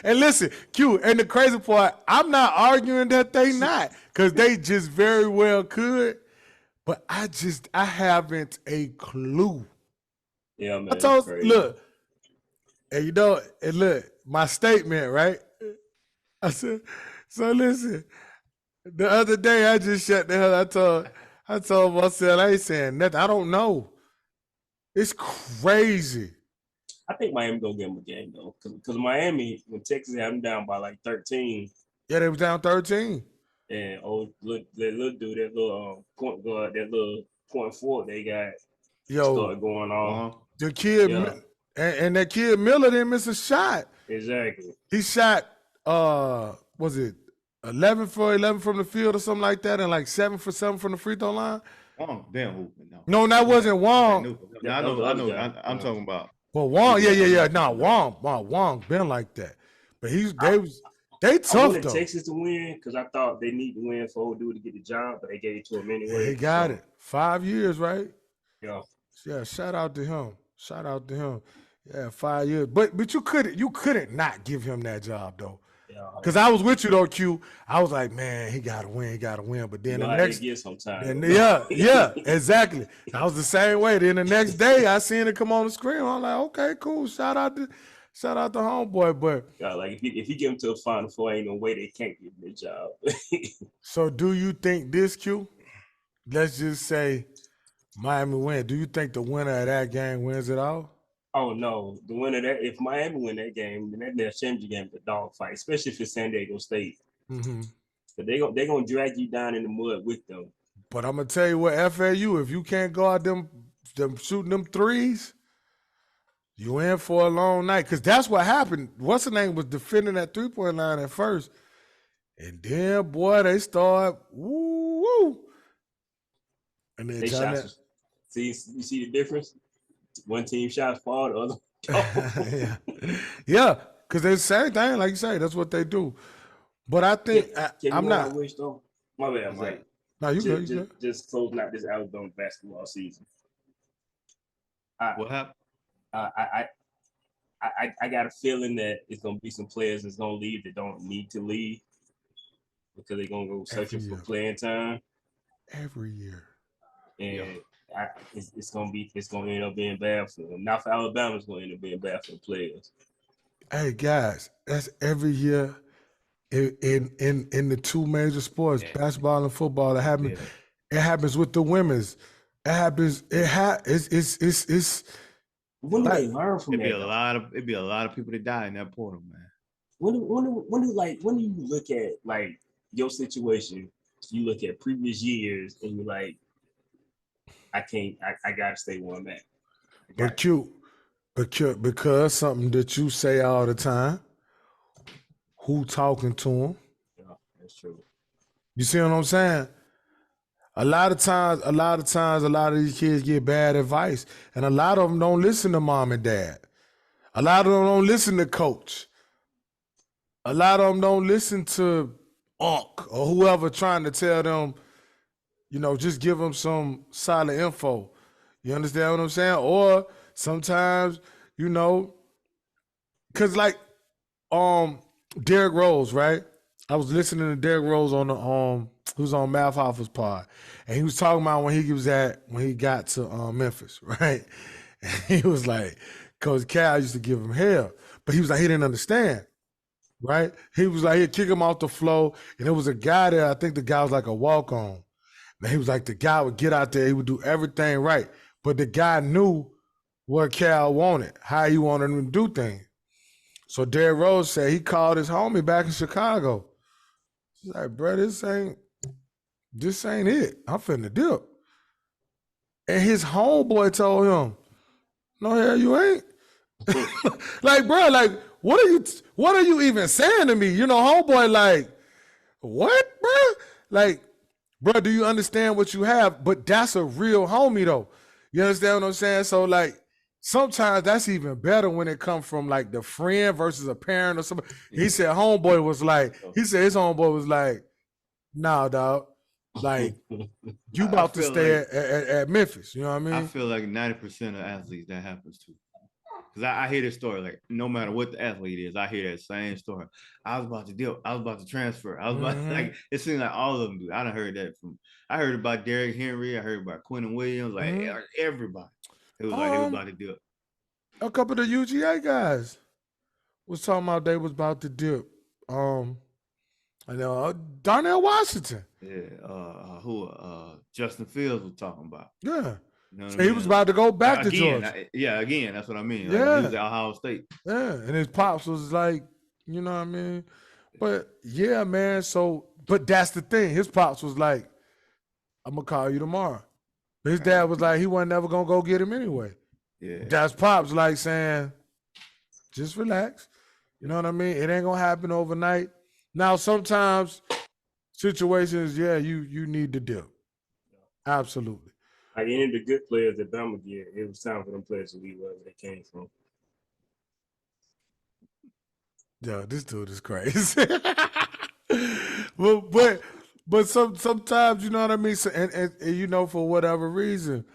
And listen, Q, and the crazy part, I'm not arguing that they not, because they just very well could, but I haven't a clue. Yeah, man. I told, look, and look, my statement, right? I said, so listen, the other day I just shut the hell. I told myself I ain't saying nothing. I don't know. It's crazy. I think Miami gonna give them a game though, because Miami, when Texas had them down by like 13. Yeah, they was down 13. And that little dude, that little point guard, that little point forward they got started going on. The kid, and that kid Miller didn't miss a shot. Exactly. He shot, was it 11 for 11 from the field or something like that, and like 7 for 7 from the free throw line? Wong, damn. No, that wasn't Wong. I know. I'm talking about. Well, Wong, yeah. No, Wong been like that, but they tough I wanted though. Texas to win because I thought they need to win for old dude to get the job, but they gave it to him anyway. Yeah, he got it. 5 years, right? Yeah. Yeah. Shout out to him. Yeah, 5 years. But you couldn't not give him that job though. Because I was with you though, Q. I was like, man, he gotta win. But then the next, yeah, exactly. I was the same way. Then the next day, I seen it come on the screen. I'm like, okay, cool. Shout out to homeboy. But like if you give him to a Final Four, ain't no way they can't give him the job. So do you think this, Q? Let's just say Miami win. Do you think the winner of that game wins it all? Oh no, the winner that if Miami win that game, then that championship game is a dog fight, especially if it's San Diego State. Mm-hmm. But they're gonna drag you down in the mud with them. But I'm gonna tell you what, FAU, if you can't go out them shooting them threes, you in for a long night. Cause that's what happened. What's the name was defending that 3-point line at first. And then boy, they start woo. And then you see the difference? One team shots fall, the other. Yeah, because they're the same thing, like you say. That's what they do. But I think I'm not. My bad, Mike. No, you good. Just closing out this Alabama basketball season. What happened? I got a feeling that it's gonna be some players that's gonna leave that don't need to leave because they're gonna go searching for playing time. Every year. And it's gonna end up being bad for them. Not for Alabama, it's gonna end up being bad for the players. Hey guys, that's every year in the two major sports, basketball and football. It happens. It happens with the women's. It happens. It's. When do they learn from that? It'd be a lot of people that die in that portal, man. When do you look at like your situation? You look at previous years and you're like, I gotta stay where I'm at. Because something that you say all the time. Who talking to them? Yeah, that's true. You see what I'm saying? A lot of times, a lot of these kids get bad advice, and a lot of them don't listen to mom and dad. A lot of them don't listen to coach. A lot of them don't listen to Unc or whoever trying to tell them, just give them some solid info. You understand what I'm saying? Or sometimes, because like Derrick Rose, right? I was listening to Derrick Rose on the he was on Math Hoffa's pod, and he was talking about when he got to Memphis, right? And he was like, Coach Cal used to give him hell, but he was like he didn't understand, right? He was like he'd kick him off the floor, and there was a guy there. I think the guy was like a walk-on. And he was like the guy would get out there, he would do everything right, but the guy knew what Cal wanted, how he wanted him to do things. So Derrick Rose said he called his homie back in Chicago. He's like, bro, this ain't it. I'm finna dip. And his homeboy told him, no, hell you ain't. Like, bro, like, what are you even saying to me? Homeboy, like, what, bro? Like, bro, do you understand what you have? But that's a real homie, though. You understand what I'm saying? So, like, sometimes that's even better when it comes from like the friend versus a parent or something. He said his homeboy was like, nah, dog. Like, you about to stay at Memphis. You know what I mean? I feel like 90% of athletes that happens to. Because I hear this story, like no matter what the athlete is, I hear that same story. I was about to deal. I was about to transfer. I was about to, like, it seems like all of them do. I done heard that I heard about Derrick Henry. I heard about Quentin Williams, like everybody. It was like they was about to dip. A couple of the UGA guys was talking about they was about to dip. I know Darnell Washington. Yeah, Justin Fields was talking about. Yeah. So he was about to go back to Georgia. Again, that's what I mean. Yeah. He was at Ohio State. Yeah, and his pops was like, you know what I mean? But yeah, man, but that's the thing. His pops was like, I'm going to call you tomorrow. His dad was like, he wasn't never going to go get him anyway. Yeah. That's pops like saying, just relax. You know what I mean? It ain't going to happen overnight. Now, sometimes situations, you need to dip. Absolutely. Like any of the good players that Bama get, it was time for them players to leave wherever they came from. Yo, this dude is crazy. but sometimes, you know what I mean? So, and for whatever reason.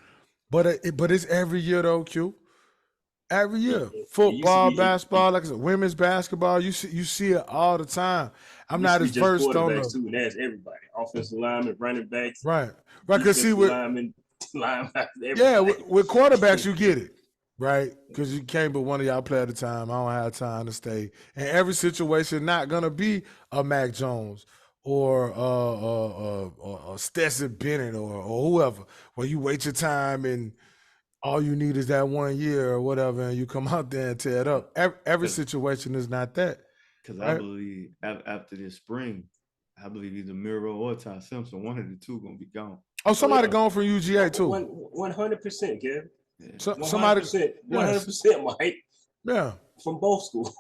But it's every year though, Q. Every year. Football, basketball, like I said, women's basketball, you see it all the time. I'm not as versed on the too, and that's everybody. Offensive linemen, running backs. Right. Because see with with quarterbacks you get it, right? Because you can't but one of y'all play at a time. I don't have time to stay. And every situation not gonna be a Mac Jones or Stetson Bennett or whoever. Where you wait your time and all you need is that 1 year or whatever, and you come out there and tear it up. Every situation is not that. Because I believe after this spring, I believe either Miro or Ty Simpson, one of the two gonna be gone. Oh, somebody gone from UGA too. 100%, Gary. Somebody 100%, Mike. Yeah. From both schools,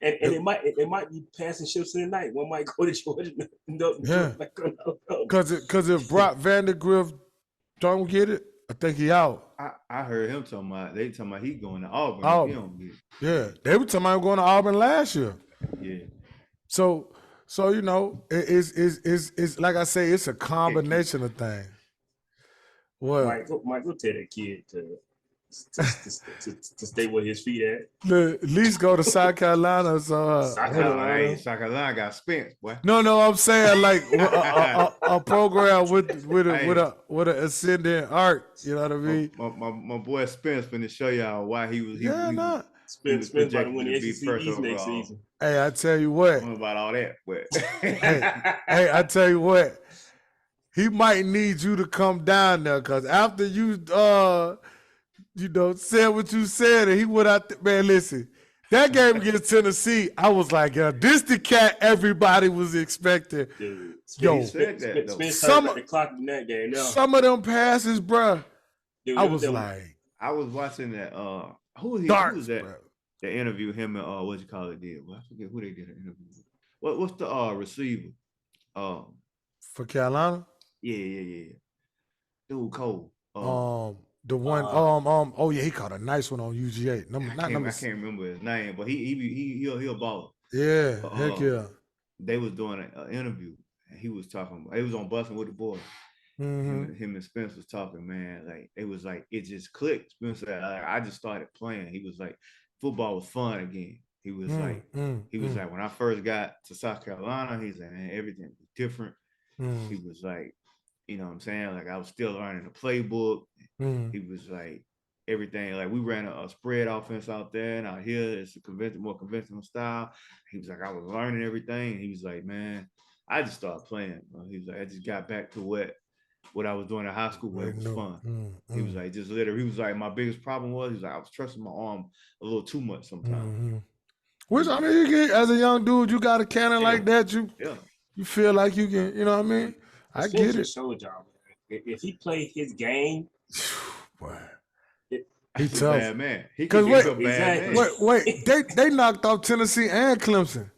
and it might be passing ships in the night. One might go to Georgia. Because if Brock Vandagriff don't get it, I think he out. I heard him talking about he going to Auburn. He don't get it. Yeah, they were talking about going to Auburn last year. Yeah. So So you know, it's like I say, it's a combination of things. What? Mike, go tell that kid to stay where his feet at. At least go to South Carolina. So South Carolina got Spence, boy. No, I'm saying like a program with an ascendant arc. You know what I mean? My boy Spence finna show y'all why he was. Spence about to win the SEC East next season. Hey, I tell you what. About all that, but hey, I tell you what. He might need you to come down there because after you said what you said, and he went out there, man, listen, that game against Tennessee, I was like, yeah, this the cat everybody was expecting. Dude, Spence some of the clock in that game. No. Some of them passes, bro. Dude, I was watching that. Who was that? Bro. The interview him and what you call it did. Well, I forget who they did an interview with. What's the receiver? For Carolina? Yeah. Dude, Cole. The one. Oh yeah, he caught a nice one on UGA. I can't remember his name, but he'll baller. Yeah, heck yeah. They was doing an interview, and he was talking. It was on Bussin' with the Boys. Mm-hmm. Him and Spence was talking, man. Like it was like it just clicked. Spence said, I just started playing. He was like, football was fun again. He was like, when I first got to South Carolina, he's like, man, everything was different. He was like, you know what I'm saying? Like I was still learning the playbook. He was like, everything, like we ran a spread offense out there, and out here it's a more conventional style. He was like, I was learning everything. And he was like, man, I just started playing. He was like, I just got back to what I was doing in high school when it was fun. He was like, just literally, he was like, my biggest problem was, he was like, I was trusting my arm a little too much sometimes. Which, I mean, you get, as a young dude, you got a cannon like that, you feel like you can, you know what I mean? I get it. If he played his game, boy. He's tough. Bad man. Wait, they knocked off Tennessee and Clemson.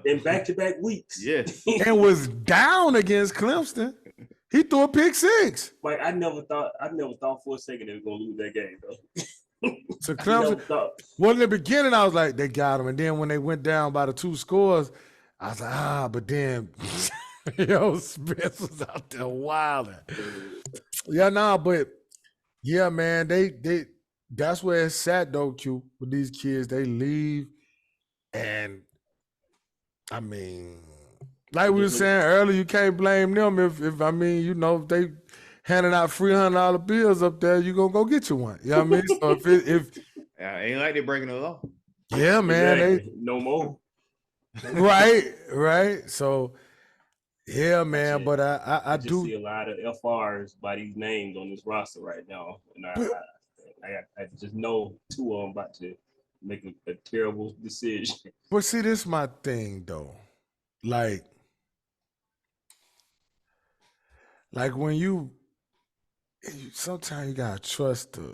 In back-to-back weeks. Yes. And was down against Clemson. He threw a pick six. Like I never thought for a second they were gonna lose that game though. So Clemson. Well, in the beginning, I was like, they got him. And then when they went down by the 2 scores, I was like, but then Spence was out there wilding. But yeah, man, they that's where it's at though, Q, with these kids. They leave, and I mean, like we were saying earlier, you can't blame them if they handing out $300 bills up there, you gonna go get you one. You know what I mean? So if ain't like they breaking the law. Yeah, man. Exactly. No more. Right. So yeah, man. But I do see a lot of FRs by these names on this roster right now, and I just know 2 of them about to make a terrible decision. But see, this is my thing though. Like when you sometimes you gotta trust the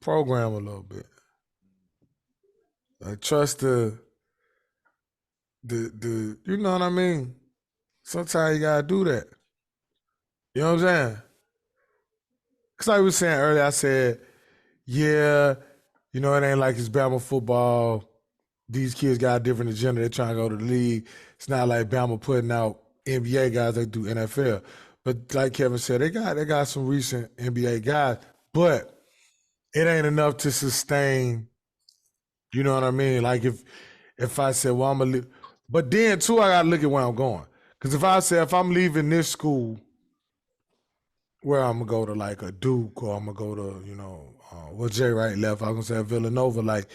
program a little bit. Like trust the you know what I mean? Sometimes you gotta do that. You know what I'm saying? Cause like I was saying earlier, I said, yeah, it ain't like it's Bama football. These kids got a different agenda. They're trying to go to the league. It's not like Bama putting out NBA guys that do NFL. But like Kevin said, they got some recent NBA guys, but it ain't enough to sustain. You know what I mean? Like if I said, well, I'm gonna leave, but then too, I gotta look at where I'm going. Because if I say if I'm leaving this school, where I'm gonna go to like a Duke, or I'm gonna go to Jay Wright left, I was gonna say Villanova, like,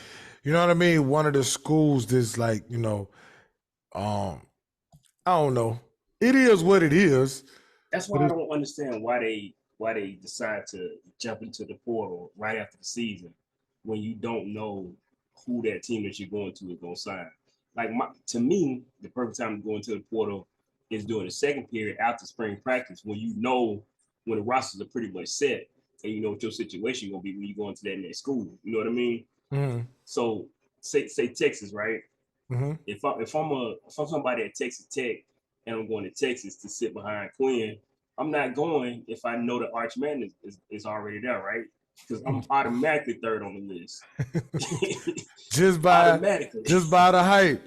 you know what I mean? One of the schools that's like, I don't know. It is what it is. That's why I don't understand why they decide to jump into the portal right after the season when you don't know who that team that you're going to is going to sign. Like to me, the perfect time to go into the portal is during the second period after spring practice when when the rosters are pretty much set and you know what your situation is going to be when you go into that next school. You know what I mean? Mm-hmm. So say Texas, right? Mm-hmm. If I'm somebody at Texas Tech and I'm going to Texas to sit behind Quinn, I'm not going if I know the Arch Man is already there, right? Because I'm automatically third on the list. just by the hype.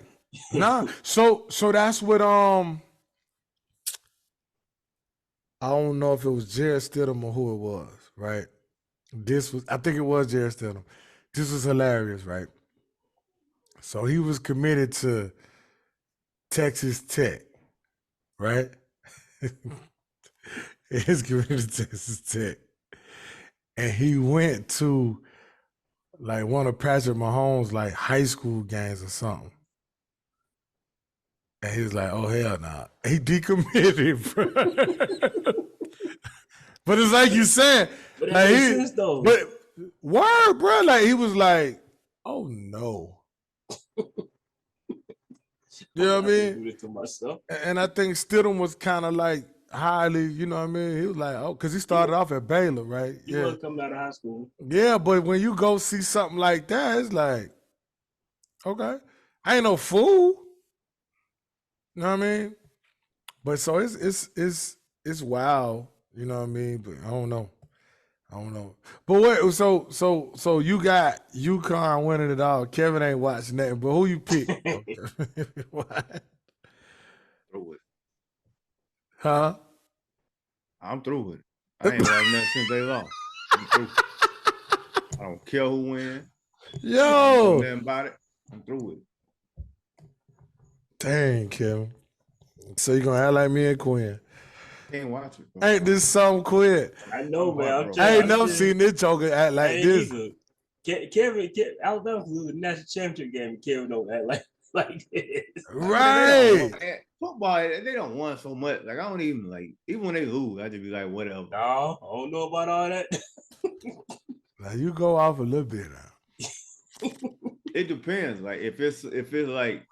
Nah, so that's what I don't know if it was Jarrett Stidham or who it was, right? I think it was Jarrett Stidham. This was hilarious, right? So he was committed to Texas Tech, right? He's committed to Texas Tech. And he went to like one of Patrick Mahomes' like high school games or something. And he was like, oh, hell nah. He decommitted, bro. But it's like you said. But it like makes sense, though. But word, bro. Like he was like, oh, no. You know what I mean? Do this to myself. And I think Stidham was kind of like highly, you know what I mean? He was like, oh, because he started off at Baylor, right? He was coming out of high school. Yeah, but when you go see something like that, it's like, okay, I ain't no fool. You know what I mean? But so it's wild, you know what I mean? But I don't know. But what? So you got UConn winning it all. Kevin ain't watching that, but who you pick? What? Through it. Huh? I'm through with it. I ain't watching that since they lost. I'm through. I don't care who wins. Yo, nothing about it. I'm through with it. Dang, Kevin. So you gonna act like me and Quinn? Can't watch it. Bro. Ain't this something, Quinn? I know, man. I ain't never seen this joker act like this. Kevin, Alabama lose the national championship game. Kevin don't act like this. Right. Football, they don't want so much. Like I don't even like. Even when they lose, I just be like, whatever. No, I don't know about all that. Now you go off a little bit now. It depends. Like if it's like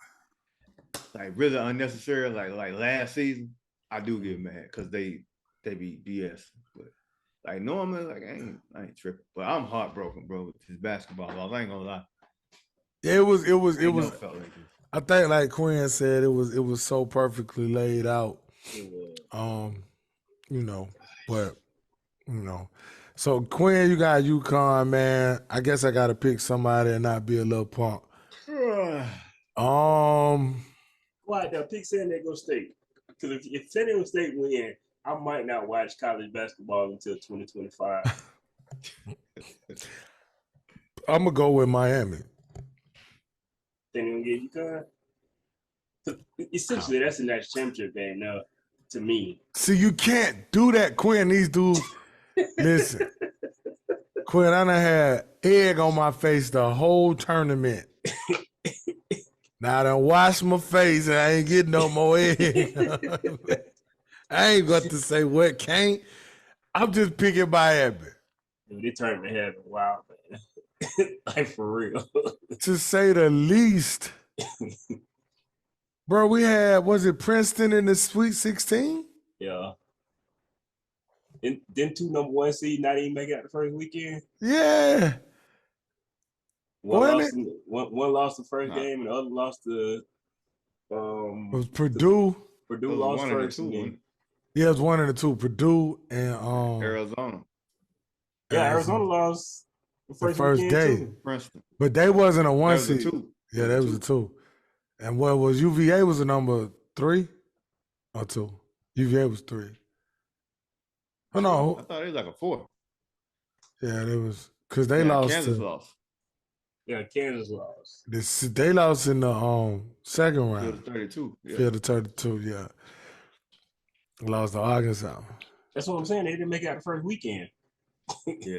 really unnecessary, like last season, I do get mad because they be BS. But like normally, like I ain't tripping. But I'm heartbroken, bro, with this basketball loss. I ain't gonna lie. It was. Felt like this. I think, like Quinn said, it was so perfectly laid out. You know, but you know. So Quinn, you got UConn, man. I guess I gotta pick somebody and not be a little punk. Why? Now pick San Diego State. Because if San Diego State win, I might not watch college basketball until 2025. I'm gonna go with Miami. Then you gonna get UConn. Essentially, that's a national championship game now. To me, see, you can't do that, Quinn. These dudes, listen, Quinn. I done had egg on my face the whole tournament. Now I done washed my face and I ain't getting no more egg. I ain't got to say what can't. I'm just picking Miami. Dude, this tournament had a wild, man. Like for real. To say the least. Bro, we had, was it Princeton in the Sweet 16? Yeah. Then 2 number 1 seed not even make it out the first weekend? Yeah. One lost the first game and the other lost the it was Purdue. Purdue lost first game. Yeah, it was 1 and 2. Purdue and Arizona. Yeah, Arizona lost the first day. Too. Princeton. But they wasn't a 1 seed. Yeah, that was a 2. And what was UVA was a number 3 or 2? UVA was 3. Oh no. I thought it was like a 4. Yeah, it was because they lost. Kansas lost. Yeah, Kansas lost. They lost in the second round. Field of 32. Yeah. Field of 32, yeah. Lost to Arkansas. That's what I'm saying. They didn't make it out the first weekend. Yeah.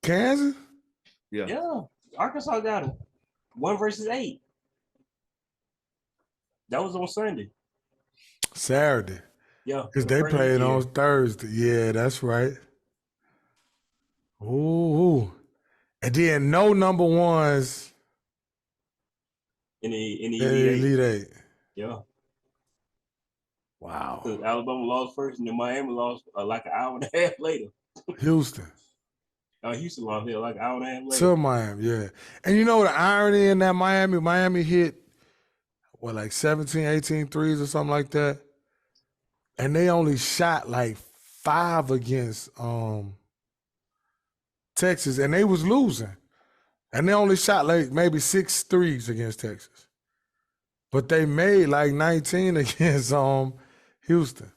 Kansas? Yeah. Yeah. Arkansas got them. 1 versus 8. That was on Sunday. Saturday. Yeah. Because they played on Thursday. Yeah, that's right. Ooh. And then no number ones in the Elite Eight. Yeah. Wow. Alabama lost first, and then Miami lost like an hour and a half later. Houston. Houston lost here like an hour and a half later. To Miami, yeah. And you know the irony in that Miami hit, like 17, 18 threes or something like that? And they only shot like 5 against Texas, and they was losing. And they only shot like maybe 6 threes against Texas. But they made like 19 against Houston.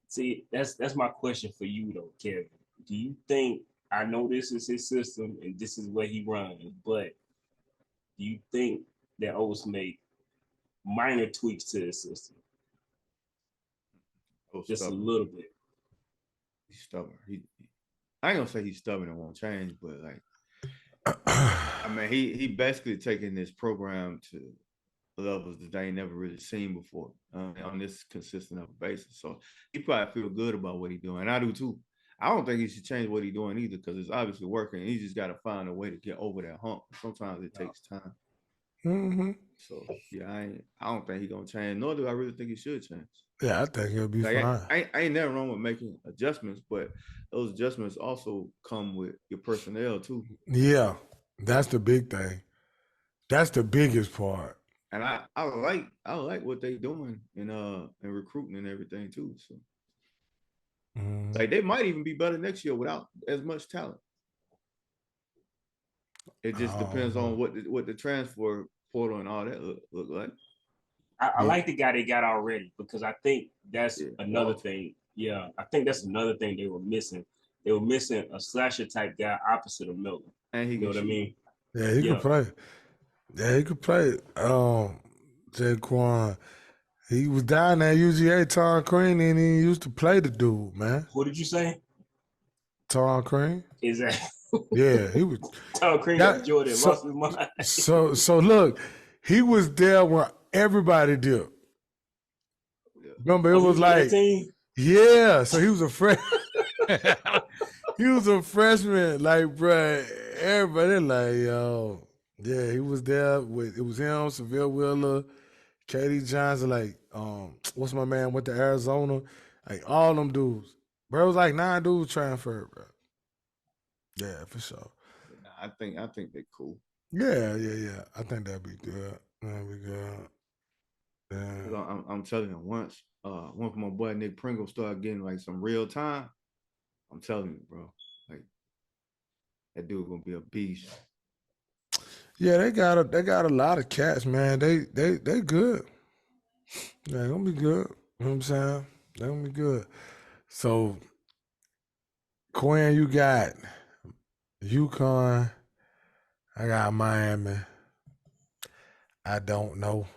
See, that's my question for you though, Kevin. Do you think, I know this is his system and this is what he runs, but do you think that Oats make minor tweaks to his system? Just stubborn. A little bit. He's stubborn. I ain't gonna say he's stubborn and won't change, but like, I mean, he basically taking this program to levels that they ain't never really seen before on this consistent of a basis. So he probably feel good about what he's doing. And I do too. I don't think he should change what he's doing either because it's obviously working. He just got to find a way to get over that hump. Sometimes it takes time. Mm-hmm. So yeah, I don't think he's gonna change. Nor do I really think he should change. Yeah, I think he'll be fine. I ain't never wrong with making adjustments, but those adjustments also come with your personnel too. Yeah, that's the big thing. That's the biggest part. And I like what they doing in recruiting and everything too. So like they might even be better next year without as much talent. It just depends on what the transfer portal and all that look like. I like the guy they got already because I think that's another thing. Yeah, I think that's another thing they were missing. They were missing a slasher type guy opposite of Milton. And you know what I mean? Yeah, he could play. Yeah, he could play. Jaquan, he was down there at UGA, Tom Crean, and he used to play the dude, man. What did you say? Tom Crean. Is that? Yeah, he was. Tom Crean got Jordan. Lost his mind. So look, he was there when everybody did. Remember, it was like, yeah. So he was a freshman. He was a freshman, like, bruh. Everybody like, yo, yeah, he was there with. It was him, Seville Wheeler, Katie Johnson, like, what's my man went to Arizona, like all them dudes. Bro, it was like 9 dudes transferred, bro. Yeah, for sure. I think they're cool. Yeah. I think that'd be good. That'd be good. Yeah. I'm telling you, once my boy Nick Pringle started getting like some real time, I'm telling you, bro, like that dude gonna be a beast. Yeah, they got a lot of cats, man. They good. They're gonna be good. You know what I'm saying? They're gonna be good. So, Quinn, you got UConn. I got Miami. I don't know.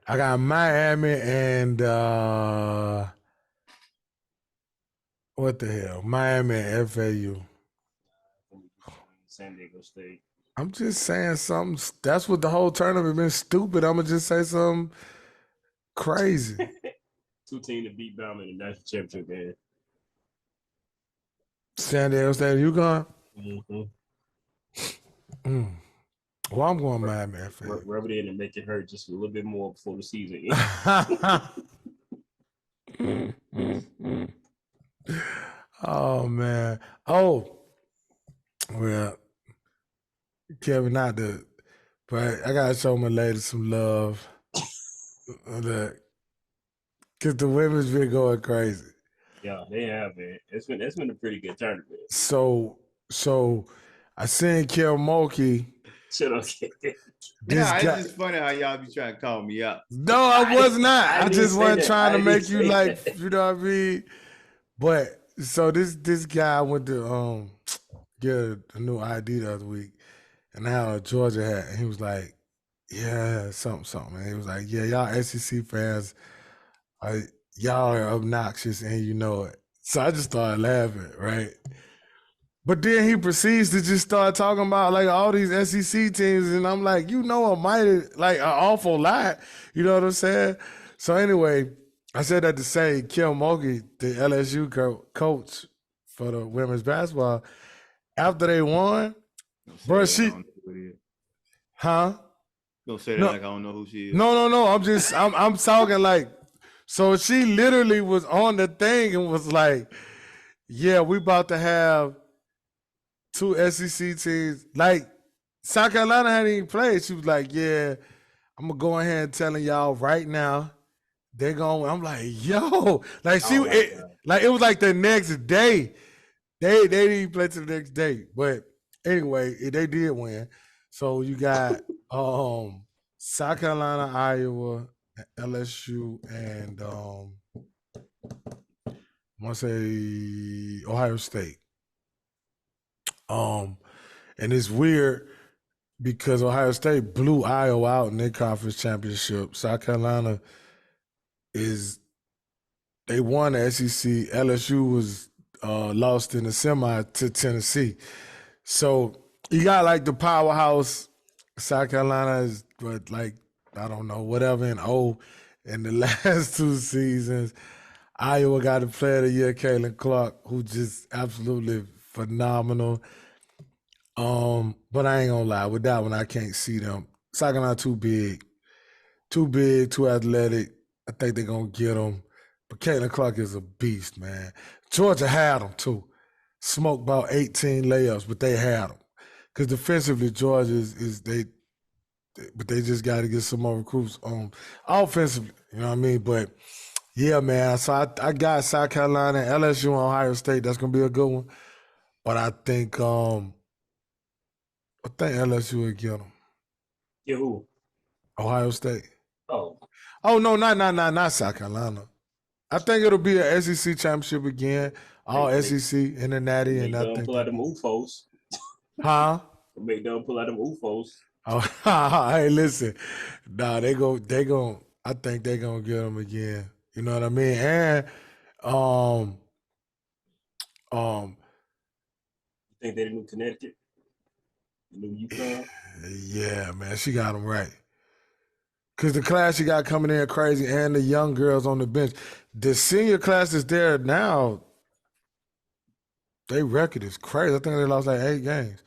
I got Miami and what the hell? Miami and FAU. San Diego State. I'm just saying something. That's what the whole tournament been stupid. I'm gonna just say something crazy. 2 teams to beat Bama in the national championship game. San Diego State, UConn. Mm-hmm. Well, I'm going Miami. Rub it in and make it hurt just a little bit more before the season ends. Oh man. Oh, well, Kevin, not the, but I gotta show my ladies some love. Because the women's been going crazy. Yeah, they have, man. It's been a pretty good tournament. So I seen Kel Mulkey. Shut up. It's just funny how y'all be trying to call me out. No, I was not. I just wasn't trying to make you like, you know what I mean? But so this guy went to get a new ID the other week, and I had a Georgia hat, and he was like, yeah, something. And he was like, yeah, y'all SEC fans, y'all are obnoxious and you know it. So I just started laughing, right? But then he proceeds to just start talking about like all these SEC teams, and I'm like, you know, an awful lot. You know what I'm saying? So anyway, I said that to say Kel Mulkey, the LSU coach for the women's basketball, after they won, bro, huh? Don't say that like I don't know who she is. No. I'm talking like, so she literally was on the thing and was like, yeah, we about to have 2 SEC teams. Like, South Carolina hadn't even played. She was like, yeah, I'm going to go ahead and telling y'all right now, they're going. I'm like, yo. Like, it was like the next day. They didn't even play till the next day. But anyway, they did win. So you got South Carolina, Iowa, LSU, and I want to say Ohio State. And it's weird because Ohio State blew Iowa out in their conference championship. South Carolina they won the SEC. LSU was lost in the semi to Tennessee. So you got like the powerhouse. South Carolina is, but like, I don't know, whatever in in the last 2 seasons. Iowa got the player of the year, Caitlin Clark, who just absolutely phenomenal. But I ain't gonna lie, with that one, I can't see them. South Carolina too big, too athletic. I think they're gonna get them. But Caitlin Clark is a beast, man. Georgia had them too. Smoked about 18 layups, but they had them. Because defensively, Georgia but they just got to get some more recruits on offensively. You know what I mean? But yeah, man. So I got South Carolina, LSU, and Ohio State. That's gonna be a good one. But I think LSU will get them. Yeah, who? Ohio State. Oh no, not South Carolina. I think it'll be an SEC championship again. All SEC in the Natty, and I think pull out them UFOs. Huh? Make them pull out them UFOs. Oh, hey, listen. Nah, they go. I think they gonna get them again. You know what I mean? And You think they knew Connecticut? New UConn? Yeah, man, she got them right. Because the class she got coming in crazy, and the young girls on the bench. The senior class is there now. Their record is crazy. I think they lost like 8 games.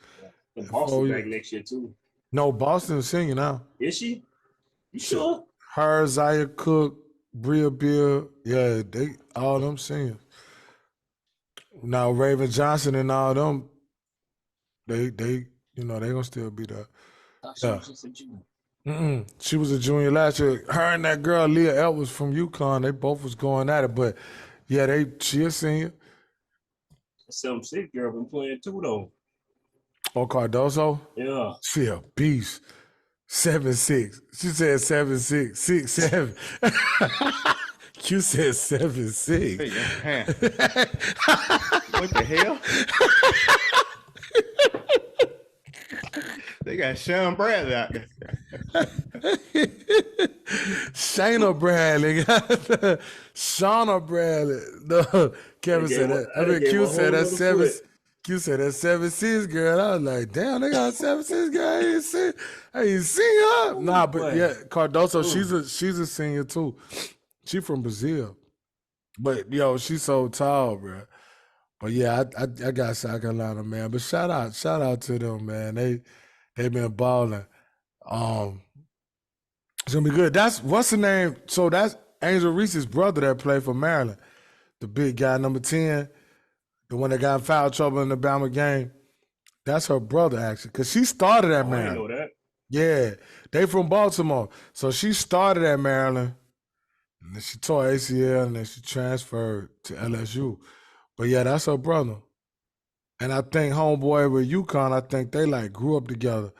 And Boston back next year too. No, Boston's senior now. Is she? You sure? Her, Zaya Cook, Bria Beer, yeah, they all them seniors. Now Raven Johnson and all them, they gonna still be there. She was just a junior. She was a junior last year. Her and that girl Leah Edwards from UConn, they both was going at it, but yeah, she a senior. 7'6" girl been playing too though. Oh, Cardoso? Yeah. She a beast. 7'6". She said 7'6", 6'7". You said 7'6". What the hell? They got Sean Bradley out there. Shayna Bradley. Shauna Bradley. No, Kevin said that. I mean, Q said that 7'6" girl. I was like, damn, they got a 7'6" girl. I ain't seen her. Nah, but yeah, Cardoso, she's a senior too. She from Brazil. But yo, she's so tall, bro. But yeah, I got South Carolina, man. But shout out to them, man. They been balling. It's gonna be good. What's the name? So that's Angel Reese's brother that played for Maryland, the big guy, number 10, the one that got in foul trouble in the Bama game. That's her brother, actually, because she started at Maryland. I didn't know that. Yeah, they from Baltimore. So she started at Maryland, and then she tore ACL, and then she transferred to LSU. But yeah, that's her brother. And I think homeboy with UConn, I think they like grew up together.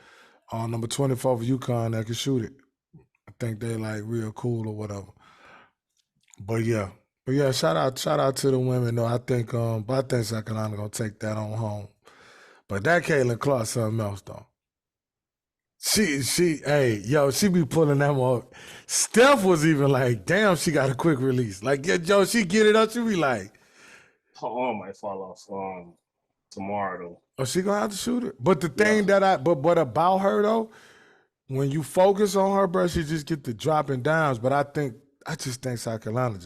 Number 24 for UConn that can shoot it. I think they like real cool or whatever. But yeah, shout out to the women though. I think South Carolina gonna take that on home. But that Caitlin Clark something else though. She be pulling them up. Steph was even like, damn, she got a quick release. Like, yeah, Joe, she get it up, she be like, her arm might fall off tomorrow though. Oh, she gonna have to shoot it. But the thing but about her though, when you focus on her, bro, she just get the dropping downs. But I just think South Carolina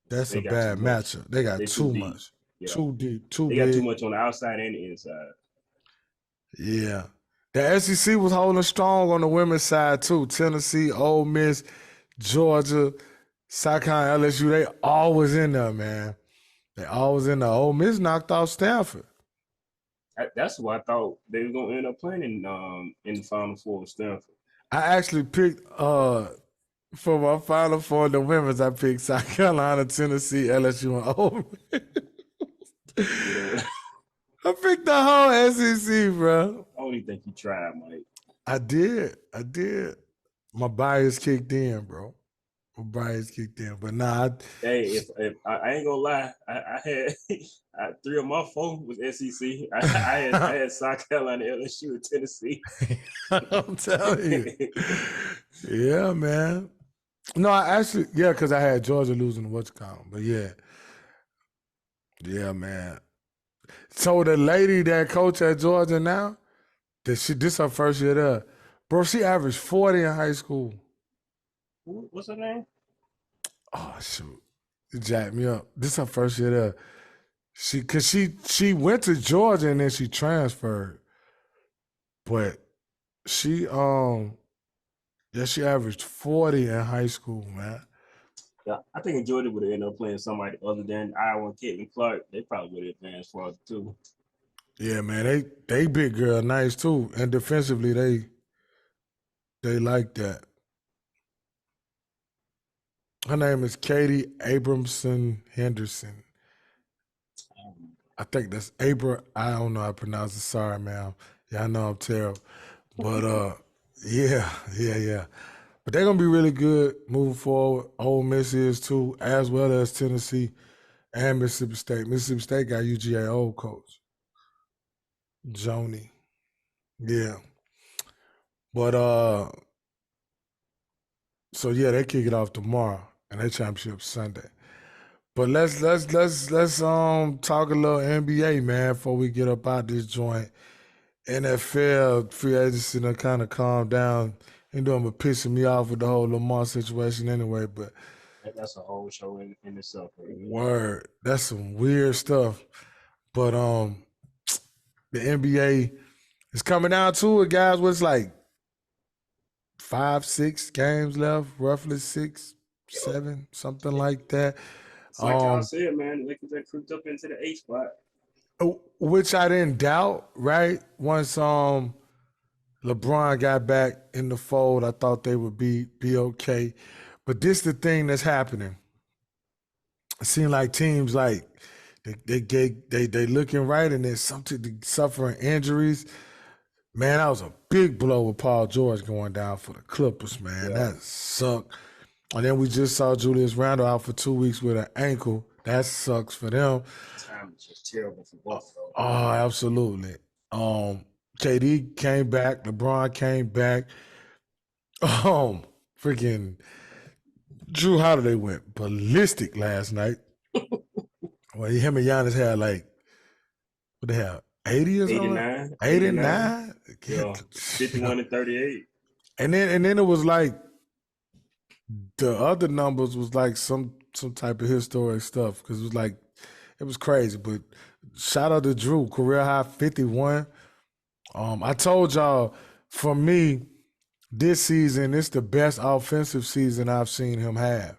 that's a bad matchup. They got too much. Yeah. Too deep, too big. They got too much on the outside and the inside. Yeah. The SEC was holding strong on the women's side too. Tennessee, Ole Miss, Georgia, South Carolina, LSU, they always in there, man. They always in there. Ole Miss knocked out Stanford. That's why I thought they were gonna end up playing in the Final Four with Stanford. I actually picked for my Final Four, the women's. I picked South Carolina, Tennessee, LSU, and Ole Miss. I picked the whole SEC, bro. I only think you tried, Mike. I did. My bias kicked in, bro. But nah. Hey, if I ain't gonna lie, I had 3 of my 4 was SEC. I had South Carolina, LSU, and Tennessee. I'm telling you. Yeah, man. No, I actually, because I had Georgia losing to Wisconsin. But yeah, man. So the lady that coach at Georgia now, this her first year there. Bro, she averaged 40 in high school. What's her name? Oh, shoot. It jacked me up. This her first year there. She went to Georgia and then she transferred. But she averaged 40 in high school, man. Yeah, I think Georgia would have ended up playing somebody other than Iowa and Caitlin Clark. They probably would have advanced farther too. Yeah, man, they big girl nice too, and defensively they like that. Her name is Katie Abramson Henderson. I think that's Abra. I don't know how to pronounce it. Sorry, man. Yeah, I know I'm terrible, but yeah. But they're gonna be really good moving forward. Ole Miss is too, as well as Tennessee and Mississippi State. Mississippi State got UGA old coach Joni. Yeah. But so yeah, they kick it off tomorrow and they championship Sunday. But let's talk a little NBA, man, before we get up out this joint. NFL free agency done kind of calmed down. Ain't doing but pissing me off with the whole Lamar situation anyway, but that's a whole show in itself. Right? Word. That's some weird stuff. But the NBA is coming down to it, guys. What's like 5, 6 games left, roughly 6, 7, something like that. It's like I said, man, Lakers that creeped up into the 8th spot. Which I didn't doubt, right? Once LeBron got back in the fold, I thought they would be okay. But this the thing that's happening. It seems like teams like they looking right and then something suffering injuries. Man, that was a big blow with Paul George going down for the Clippers, man. Yeah. That sucked. And then we just saw Julius Randle out for 2 weeks with an ankle. That sucks for them. Time is just terrible for both. Oh, absolutely. KD came back. LeBron came back. Freaking Drew Holiday went ballistic last night. Well, him and Giannis had like, what they have, 80 or something? 89. Yeah, 51 and 38. And then it was like the other numbers was like some type of historic stuff because it was crazy. But shout out to Drew, career high 51. I told y'all, for me, this season, it's the best offensive season I've seen him have.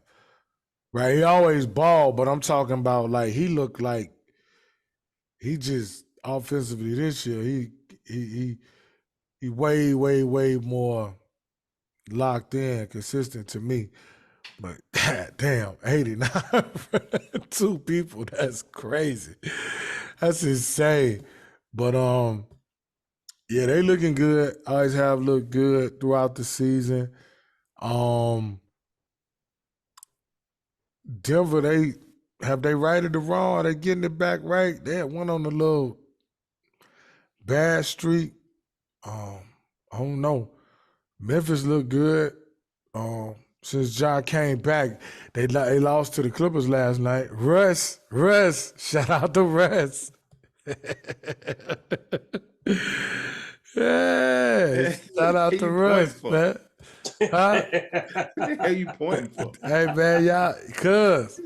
Right? He always balled, but I'm talking about like he looked like he just offensively this year, he way, way, way more locked in, consistent to me. But damn, 89 2 people, that's crazy. That's insane. But yeah, they looking good. Always have looked good throughout the season. Denver, they righted the wrong? Are they getting it back right? They had one on the little bad streak. I don't know. Memphis looked good. Since Ja came back, they lost to the Clippers last night. Russ, shout out to Russ. Yeah, shout out to Russ, man. Huh? What the hell you pointing for? Hey, man, y'all, cuz.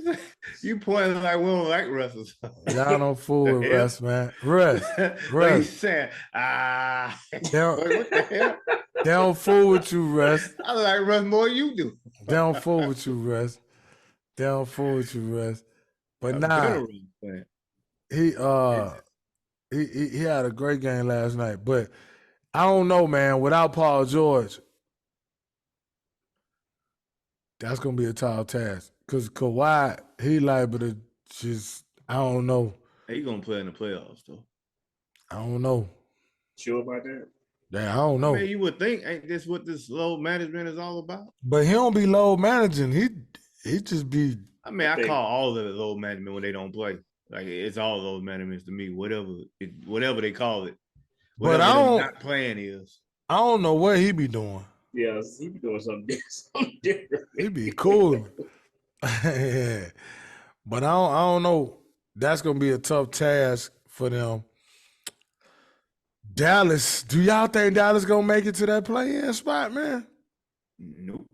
You pointing like we don't like Russ or something. Y'all don't fool with Russ, man. Russ. Like he's saying, what the hell? They don't fool with you, Russ. I like Russ more than you do. They don't fool with you, Russ. But nah, he had a great game last night. But I don't know, man. Without Paul George, that's gonna be a tall task. Cause Kawhi, he liable to just, I don't know. He gonna play in the playoffs though. I don't know. Sure about that? Yeah, I don't know. I mean, you would think ain't this what this load management is all about? But he don't be load managing. He just be. I mean, I call all of it load management when they don't play. Like it's all load management to me. Whatever they call it. Whatever but I don't. Not playing is. I don't know what he be doing. Yeah, he be doing something different. He be cool. Yeah. But I don't know. That's gonna be a tough task for them. Dallas, do y'all think Dallas gonna make it to that play-in spot, man? Nope.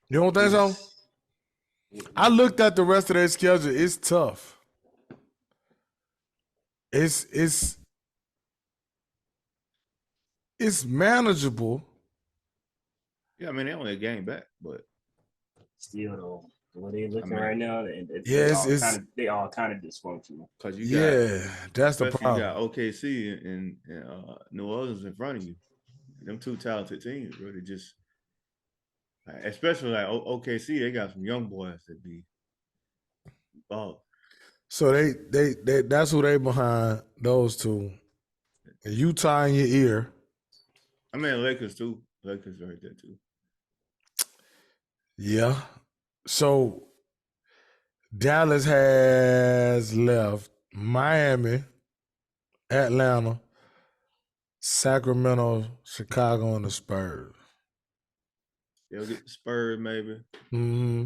You don't think so? I looked at the rest of their schedule. It's tough. It's manageable. Yeah, I mean they only a game back, but still though, the way they're looking right now, they all kind of dysfunctional. Because you got that's the problem. You got OKC and New Orleans in front of you. Them two talented teams really just, especially like OKC, they got some young boys that be ball. So they that's who they behind, those two. Utah in your ear. I mean Lakers too. Lakers right there too. Yeah. So Dallas has left Miami, Atlanta, Sacramento, Chicago, and the Spurs. They'll get the Spurs maybe. Mm-hmm.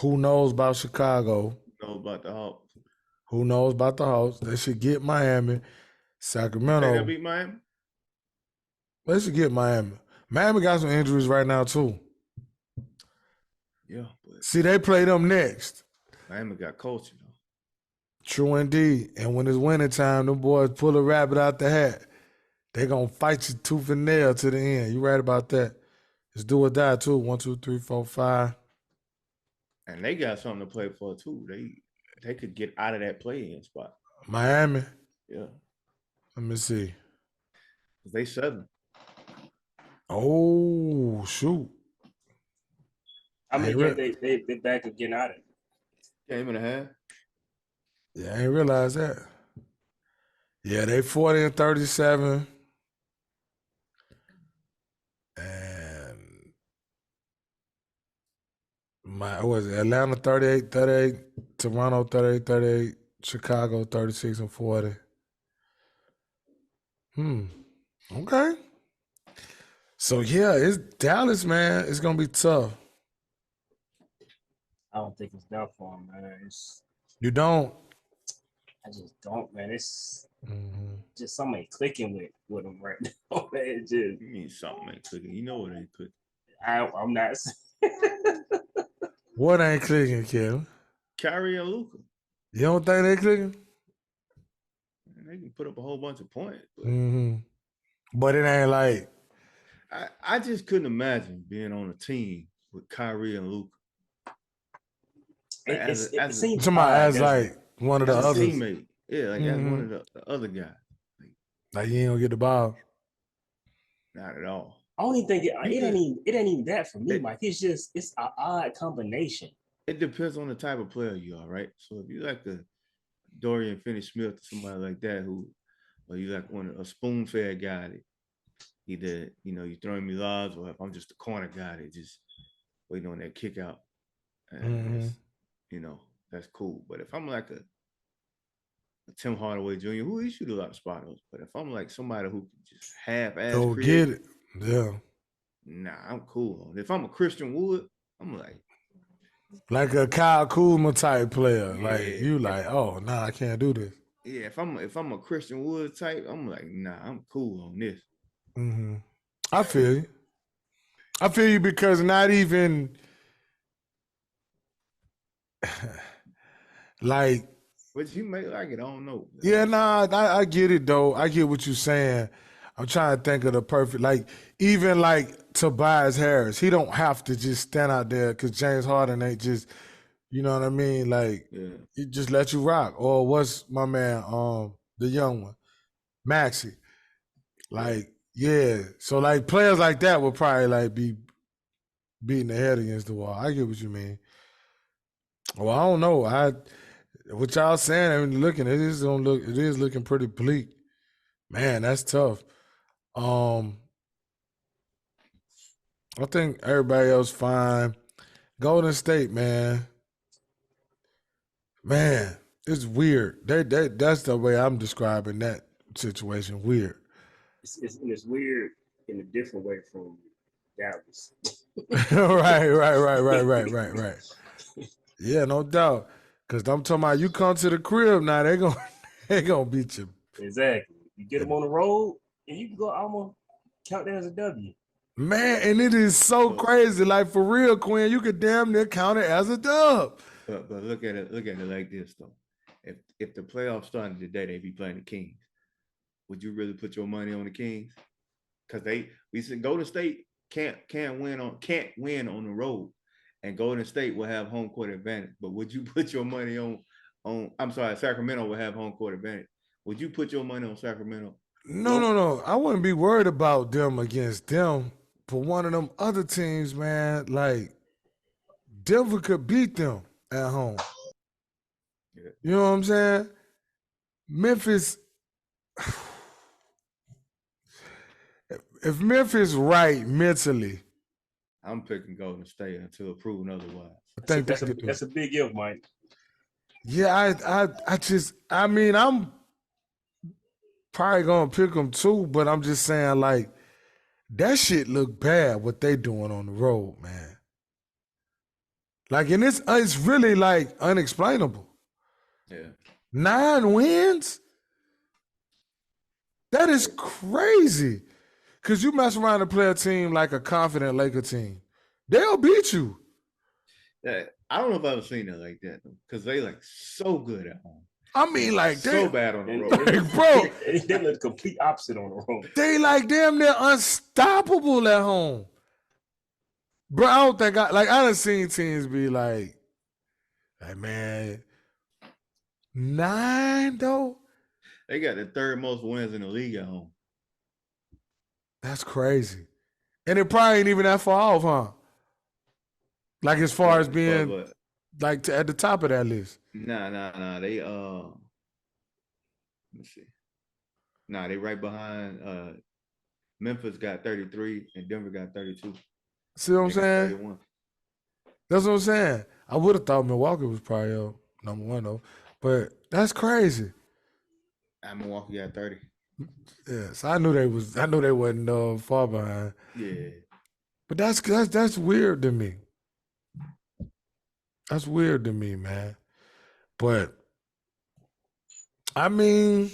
Who knows about Chicago? Who knows about the Hawks? Who knows about the Hawks? They should get Miami. Sacramento. They beat Miami? They should get Miami. Miami got some injuries right now too. Yeah. See, they play them next. Miami got culture though. True indeed. And when it's winter time, them boys pull a rabbit out the hat. They gonna fight you tooth and nail to the end. You right about that. It's do or die too. 1, 2, 3, 4, 5. And they got something to play for too. They could get out of that play-in spot. Miami. Yeah. Let me see. They 7. Oh shoot! I mean, they back of getting out of it. Game and a half. Yeah, I ain't realize that. Yeah, they 40 and 37. And what is it? Atlanta 38-38, Toronto 38-38, Chicago 36 and 40. Okay. So yeah, it's Dallas, man. It's gonna be tough. I don't think it's done for him, man. You don't? I just don't, man. It's just something ain't clicking with him right now. Man. Just, you mean something ain't clicking? You know what ain't clicking. I'm not. What ain't clicking, Kevin? Kyrie and Luka. You don't think they clicking? They can put up a whole bunch of points. But it ain't like. I just couldn't imagine being on a team with Kyrie and Luka. It seems as like one of the other teammate. Yeah, like as one of the other guys. Like you ain't gonna get the ball. Not at all. I don't even think it ain't even that for me, Mike. It's an odd combination. It depends on the type of player you are, right? So if you like a Dorian Finney-Smith or somebody like that, or you like a spoon-fed guy that either, you throwing me lobs, or if I'm just a corner guy that just waiting on that kick out. And that's cool. But if I'm like a Tim Hardaway Jr., who he shoot a lot of spotters, but if I'm like somebody who can just half-ass go get it. Yeah. Nah, I'm cool. If I'm a Christian Wood, I'm like a Kyle Kuzma type player. Yeah. Like you oh nah, I can't do this. Yeah, if I'm a Christian Wood type, I'm like, nah, I'm cool on this. I feel you because not even like. But you may like it, I don't know. Yeah, nah, I get it though. I get what you're saying. I'm trying to think of the perfect, even Tobias Harris, he don't have to just stand out there because James Harden ain't just, you know what I mean? He just let you rock. Or what's my man, the young one, Maxey? So players like that would probably be beating the head against the wall. I get what you mean. Well, I don't know. What y'all saying? I mean, it is looking pretty bleak. Man, that's tough. I think everybody else fine. Golden State, man. Man, it's weird. That's the way I'm describing that situation. Weird. It's weird in a different way from Dallas. Right. Yeah, no doubt. Cause I'm talking about you come to the crib now, they gonna beat you. Exactly. You get them on the road, and you can go almost count that as a W. Man, and it is so crazy. Like for real, Quinn, you could damn near count it as a dub. But look at it like this though. If the playoffs started today, they'd be playing the Kings. Would you really put your money on the Kings? Because we said Golden State can't win on the road, and Golden State will have home court advantage. But would you put your money on Sacramento will have home court advantage? Would you put your money on Sacramento? No. I wouldn't be worried about them against them. For one of them other teams, man, like Denver could beat them at home. Yeah. You know what I'm saying? Memphis. If Memphis right mentally, I'm picking Golden State until proven otherwise. I think that's a big if, Mike. Yeah, I'm probably gonna pick them too, but I'm just saying like that shit look bad what they doing on the road, man. Like, and it's really like unexplainable. Yeah, 9 wins. That is crazy. Because you mess around and play a team like a confident Laker team. They'll beat you. Yeah, I don't know if I've ever seen that like that, because they like so good at home. I mean, like so bad on the road. Like, bro, they're the complete opposite on the road. They like damn near unstoppable at home. Bro, I don't think I done seen teams be like, man, 9 though? They got the 3rd most wins in the league at home. That's crazy. And it probably ain't even that far off, huh? Like as far as being like at the top of that list. Nah. They let me see. Nah, they right behind Memphis got 33 and Denver got 32. See what I'm saying? 31. That's what I'm saying. I would have thought Milwaukee was probably number 1 though. But that's crazy. Milwaukee got 30. Yeah, so I knew they wasn't far behind. Yeah. But that's weird to me. That's weird to me, man. But I mean,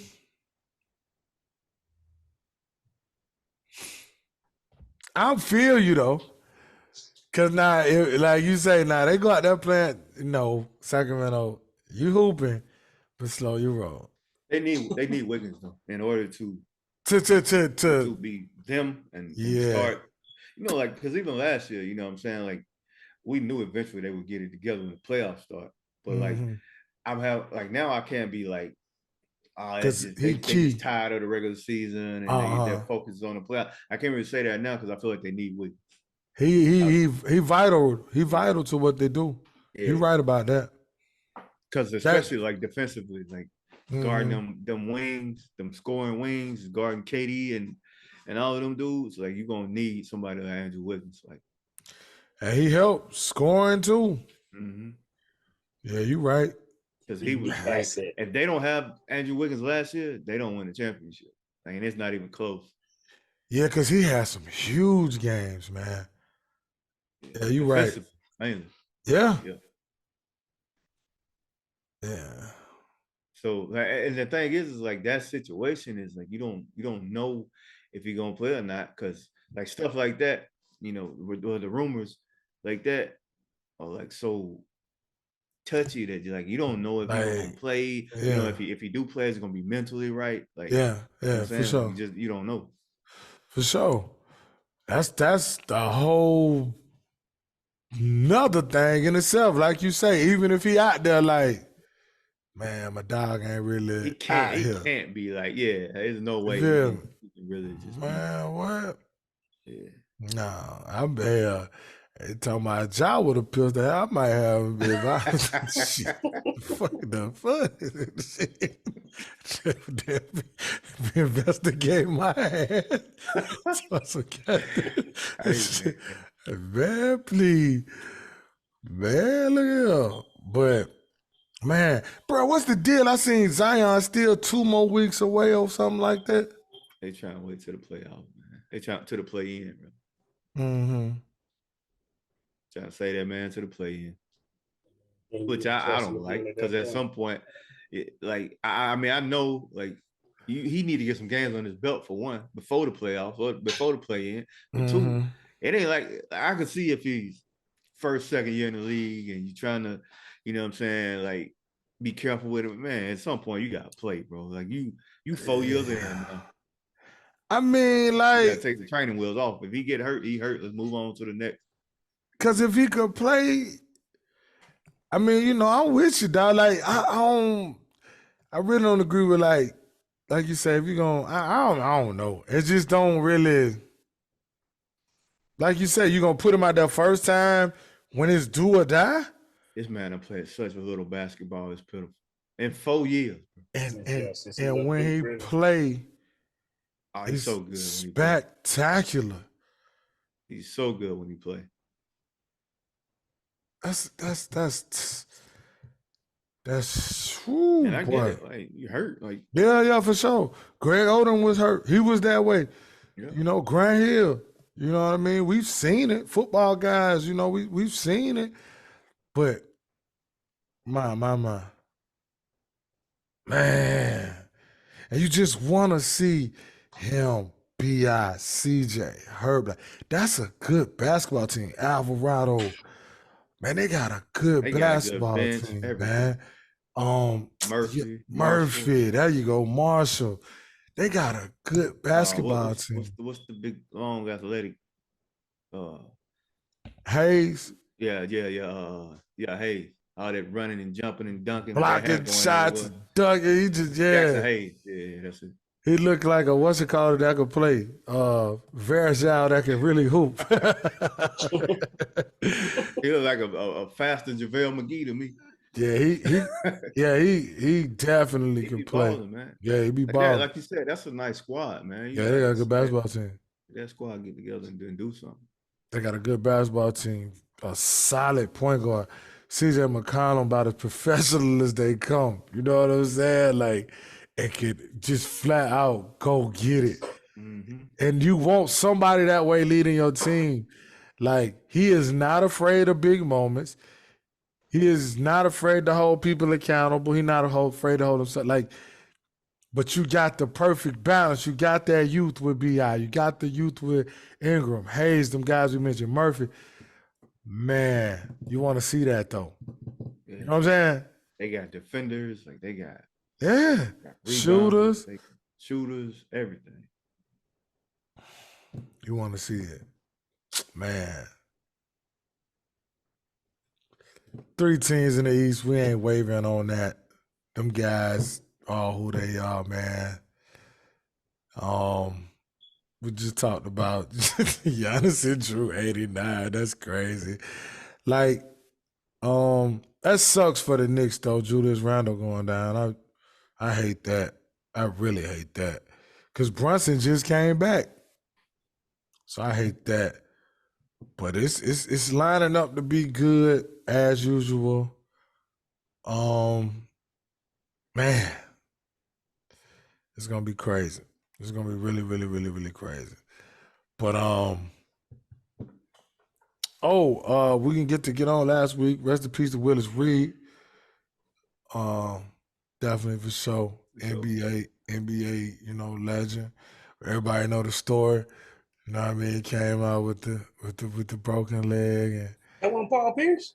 I feel you though. Cause now, like you say, now they go out there playing. No, Sacramento, you hooping, but slow your roll. They need Wiggins though in order to be them and start. You know, like because even last year, you know what I'm saying, like we knew eventually they would get it together when the playoffs start. But like now I can't be like, they just tired of the regular season and they're focused on the playoffs. I can't really say that now because I feel like they need Wiggins. He vital. He vital to what they do. Yeah. You're right about that. Because especially like defensively, like guarding them wings, them scoring wings, guarding KD and all of them dudes, like you're gonna need somebody like Andrew Wiggins. Like, and he helped scoring too. Mm-hmm. Yeah, you're right. Because he was like, if they don't have Andrew Wiggins last year, they don't win the championship. Like, and it's not even close. Yeah, because he had some huge games, man. Yeah, you're right. Mainly. Yeah. So, and the thing is like that situation is like you don't know if you're gonna play or not, because like stuff like that, you know, the rumors like that are like so touchy that like you don't know if he's gonna play. Yeah. You know, if he do play, it's gonna be mentally right. Like for sure. You don't know. For sure. That's the whole another thing in itself. Like you say, even if he out there like, man, my dog ain't really he can't be like, there's no way he can really just what? Yeah. No, I'm there. Talking about Ja would have pissed that I might have been. Shit. Fucking the fun. Investigate my ass. Man, please. Man, look at him. But, man, bro, what's the deal? I seen Zion still 2 more weeks away or something like that. They trying to wait to the playoff, man. They trying to the play-in, bro. Mm-hmm. Trying to say that, man, to the play-in. Which I don't like, because at some point, I mean, I know, like, he need to get some games on his belt for one, before the playoffs or before the play-in. But two, it ain't like, I could see if he's first, second year in the league and you're trying to, you know what I'm saying, like, be careful with it. Man, at some point, you got to play, bro. Like, you 4 years in, man. I mean, like, you gotta take the training wheels off. If he get hurt, he hurt. Let's move on to the next. Because if he could play, I mean, you know, I'm with you, dog. Like, I really don't agree with, like you say, if you're going, I don't know. It just don't really, like you said, you're going to put him out there first time when it's do or die? This man done played such a little basketball, it's pitiful. In 4 years. And when he play, he's so good. Spectacular. He's so good when he play. That's whew, and I boy. get it. Like, you hurt. Like, yeah, for sure. Greg Oden was hurt. He was that way. Yeah. You know, Grant Hill. You know what I mean? We've seen it. Football guys, you know, we've seen it. But my. Man. And you just want to see him, B.I., CJ, Herb. That's a good basketball team. Alvarado. Man, they got a good basketball team, everything. Man. Murphy. There you go. Marshall. They got a good basketball team. What's the big, long, athletic? Hayes. Yeah, Hayes. All that running and jumping and dunking. Blocking shots, dunking. He just, Jackson Hayes. Yeah, that's it. He looked like a what's it called that could play. Varejao that can really hoop. He looked like a faster JaVale McGee to me. Yeah, he definitely can play. Balling, man. Yeah, he be balling. Like you said, that's a nice squad, man. They got a good basketball team. That squad get together and do something. They got a good basketball team, a solid point guard. CJ McCollum about as professional as they come. You know what I'm saying? Like, and could just flat out go get it. Mm-hmm. And you want somebody that way leading your team. Like, he is not afraid of big moments. He is not afraid to hold people accountable. He's not afraid to hold himself. Like, but you got the perfect balance. You got that youth with B.I. You got the youth with Ingram, Hayes, them guys we mentioned, Murphy. Man, you want to see that, though. Yeah. You know what I'm saying? They got defenders. Like, they got shooters. Shooters, everything. You want to see it. Man. 3 teams in the East, we ain't wavering on that. Them guys are who they are, man. We just talked about Giannis and Drew 89. That's crazy. Like, that sucks for the Knicks, though, Julius Randle going down. I hate that. I really hate that. Because Brunson just came back. So I hate that. But it's lining up to be good as usual. Man, it's gonna be crazy. It's gonna be really, really, really, really crazy. But we can get on last week. Rest in peace to Willis Reed. Definitely for sure. NBA, you know, legend. Everybody know the story. You know what I mean? He came out with the broken leg and that wasn't Paul Pierce.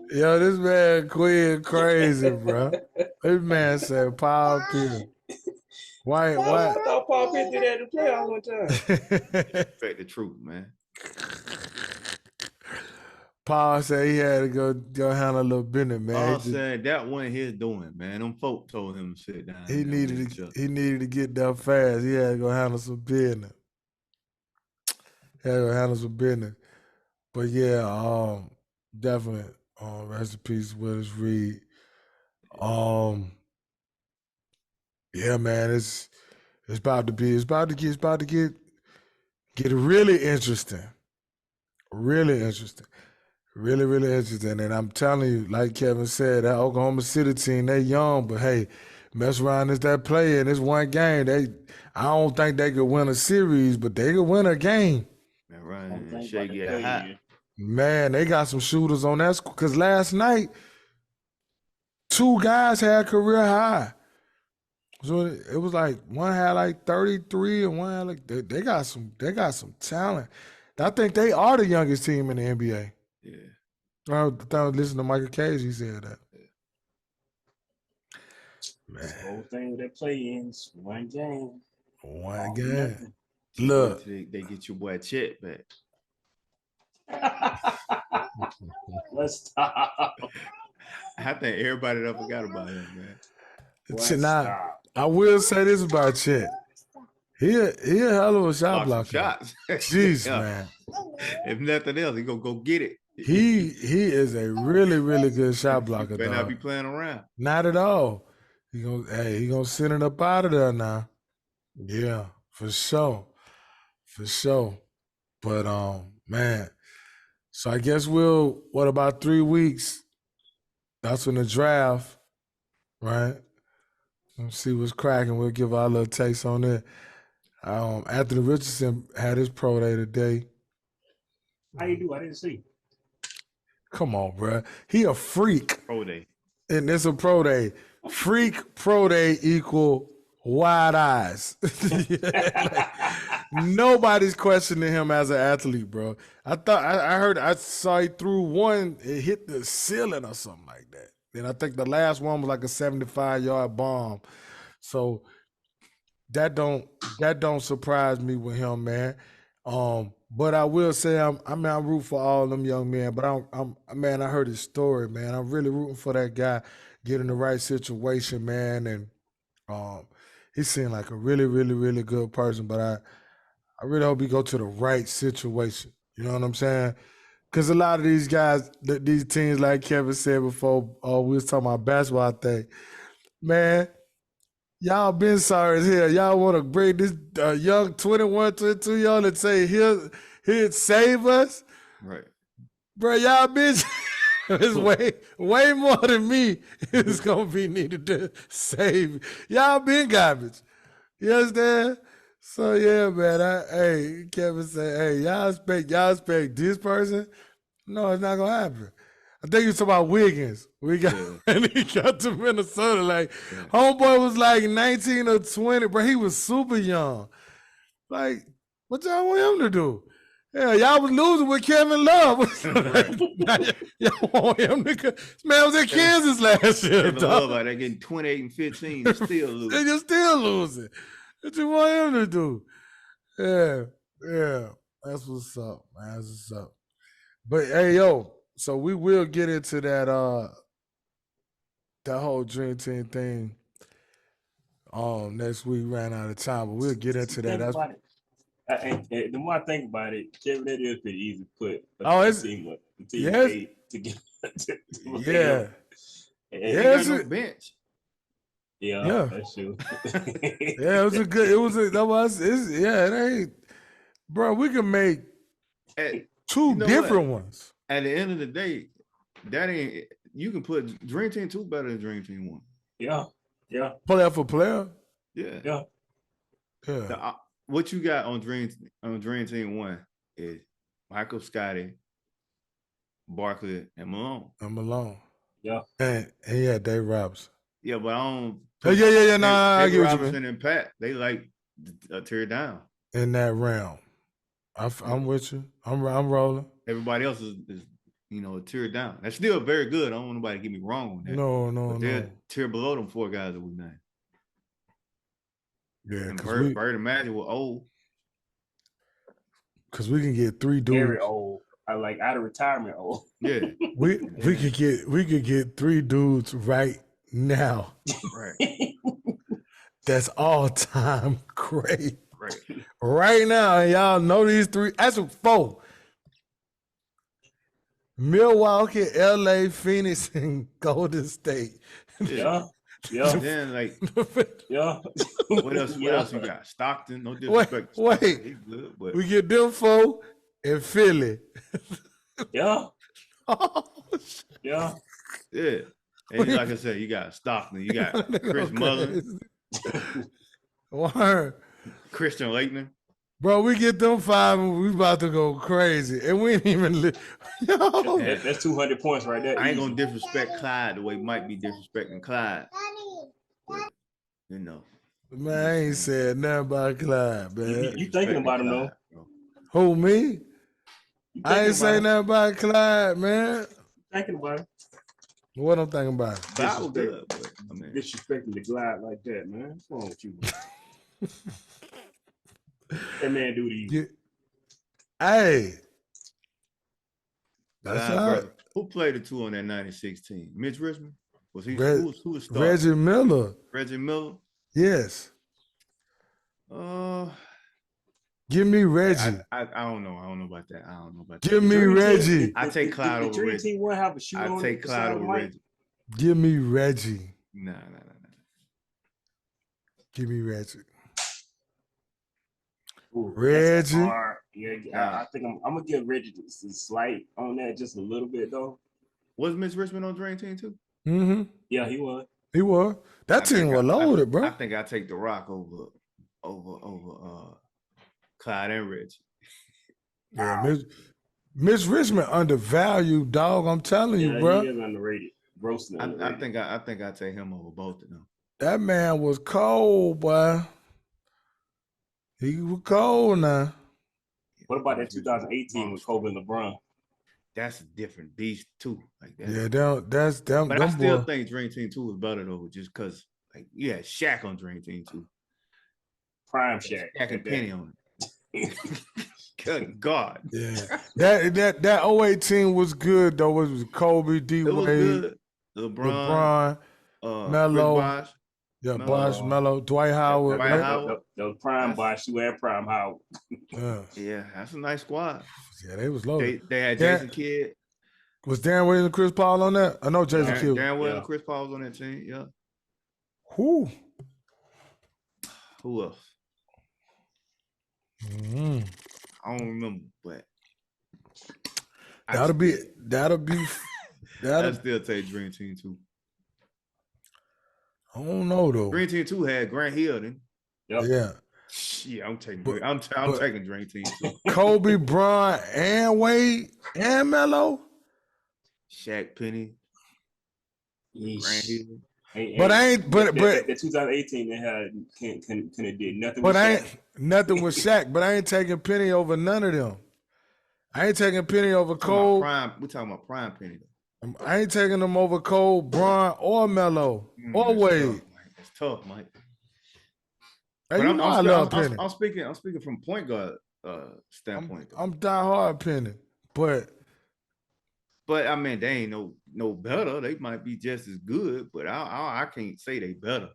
Yo, this man Quinn crazy, bro. This man said Paul Pierce. Why? I thought Paul Pierce did that in the playoffs one time. Expect the truth, man. Paul said he had to go handle a little business, man. Paul said that wasn't his doing, man. Them folk told him to sit down. He needed to get there fast. He had to go handle some business. But yeah, definitely. Rest in peace, Willis Reed. Yeah, man, it's about to get really interesting. Really interesting. Really, really interesting. And I'm telling you, like Kevin said, that Oklahoma City team, they young, but hey, mess around is that play in this one game. I don't think they could win a series, but they could win a game. Man, Ryan and Shea get hot. Man, they got some shooters on that because last night, 2 guys had career high. So it was like one had like 33 and one had like they got some talent. I think they are the youngest team in the NBA. Yeah. I was listening to Michael Cage, he said that. Man. This whole thing that play ins, one game. One game. Look. They get your boy Chet back. Let's stop. I think everybody done forgot about him, man. Now, I will say this about Chet. He a hell of a shot blocker. Shots. Jeez, man. If nothing else, he gonna go get it. He is a really, really good shot blocker. Better not be playing around. Not at all. He gonna send it up out of there now. Yeah, for sure. For sure. But man. So I guess what about 3 weeks? That's when the draft, right? Let's see what's cracking. We'll give our little takes on it. Anthony Richardson had his pro day today. How you do? I didn't see. Come on, bro. He a freak. Pro day. And it's a pro day. Freak pro day equal wide eyes. Nobody's questioning him as an athlete, bro. I saw he threw one, it hit the ceiling or something like that. And I think the last one was like a 75-yard bomb. So that don't surprise me with him, man. But I will say I'm rooting for all them young men. But I heard his story, man. I'm really rooting for that guy getting the right situation, man. And he seemed like a really, really, really good person. But I really hope he go to the right situation. You know what I'm saying? Because a lot of these guys, these teams, like Kevin said before, we was talking about basketball thing, man. Y'all been sorry as hell. Y'all want to bring this young 21, 22-year-old and say he'll save us? Right. Bro, y'all bitch. It's way more than me is going to be needed to save. Y'all been garbage. You understand? So, yeah, man. Kevin said, hey, y'all expect this person? No, it's not going to happen. I think you talking about Wiggins. And he got to Minnesota. Like, homeboy was like 19 or 20, bro. He was super young. Like, what y'all want him to do? Yeah, y'all was losing with Kevin Love. Y'all want him to go. This man was in Kansas last year. Kevin Love, like, they're getting 28 and 15. They're still losing. They're still losing. What you want him to do? Yeah. That's what's up, man. That's what's up. But, hey, yo. So we will get into that whole Dream Team thing next week. Ran out of time, but we'll get into that. The more I think about it, Kevin, that is pretty easy to put. It's yeah. It's a bench. Yeah, that's true. Yeah, it ain't, bro. We can make two different ones. At the end of the day, you can put Dream Team 2 better than Dream Team 1. Yeah. Player for player. Yeah. What you got on Dream Team 1 is Michael, Scotty, Barkley, and Malone. Yeah. And yeah, Dave Robinson. Yeah, but I don't. Yeah. No, I get what you mean. Robinson and Pat, they like tear down in that realm. I'm with you. I'm rolling. Everybody else is tear down. That's still very good. I don't want nobody to get me wrong on that. No. They're tear below them 4 guys that we named. Yeah, and Bird and Magic were old. Because we can get 3 dudes. Very old. I like out of retirement old. Yeah. we could get 3 dudes right now. Right. That's all time great. Right. Right now, and y'all know these 3. That's 4. Milwaukee, LA, Phoenix, and Golden State. Yeah. Then like, yeah. What else you got? Stockton, no disrespect. Wait. He's good, but we get them 4 in Philly. Yeah. Oh, yeah. And like I said, you got Stockton, you got Chris Mullin, Christian Laettner. Bro, we get them 5 and we about to go crazy. And we ain't even that's 200 points right there. I ain't gonna disrespect Clyde the way Mike be disrespecting Clyde. But, you know. Man, I ain't said nothing about Clyde, man. You thinking about him though? Who, me? I ain't saying nothing about Clyde, man. Thinking about him. What I'm thinking about? That was good, but I mean, disrespecting the Glide like that, man. What's wrong with you? That man do to you. Hey. That's right. Who played the 2 on that 96 team? Mitch Richmond? Was he who was starting? Reggie Miller. Reggie Miller? Yes. Give me Reggie. I don't know. I don't know about that. I don't know about that. Give me Reggie. I take Clyde over Reggie. I take Clyde over Reggie. Give me Reggie. No. Give me Reggie. Ooh, Reggie. Yeah, I think I'm gonna give Reggie some slight on that, just a little bit though. Was Mitch Richmond on Dream Team too? Mm-hmm. Yeah, he was. He was. That team was loaded, bro. I think I take The Rock over Clyde and Reggie. Yeah, Mitch Richmond undervalued, dog. I'm telling you, bro. He is underrated. Grossly underrated. I think I take him over both of them. That man was cold, boy. He was cold now. What about that 2018 with Kobe and LeBron? That's a different beast too. Like that. Yeah, that's them. But I still think Dream Team 2 was better though, just because like you had Shaq on Dream Team 2. Prime Shaq. Shaq and Penny on it. Good God. Yeah. that 08 team was good though. It was Kobe, D Wade, LeBron, Melo. Yeah, Bosh, Melo, Dwight Howard. That was Prime Bosh. You had Prime Howard. Yeah, that's a nice squad. Yeah, they was loaded. They had Jason Kidd. Was Darren Williams and Chris Paul on that? I know Jason Kidd. Darren Williams and Chris Paul was on that team, yeah. Who else? Mm-hmm. I don't remember, but that'll still take Dream Team 2. I don't know though. Dream Team 2 had Grant Hill then. Yep. Yeah. Yeah, I'm taking Dream Team 2. Kobe, Bron, and Wade, and Melo. Shaq, Penny, Grant Hill. The 2018 they had couldn't did nothing. But I ain't nothing with Shaq. But I ain't taking Penny over none of them. I ain't taking Penny over Cole. We're talking about Prime Penny. I ain't taking them over Cole, Bron, or Melo, or Wade. It's tough, Mike. Hey, you know I love Penny. I'm speaking from point guard standpoint. I'm die hard Penny, but I mean they ain't no better. They might be just as good, but I can't say they better.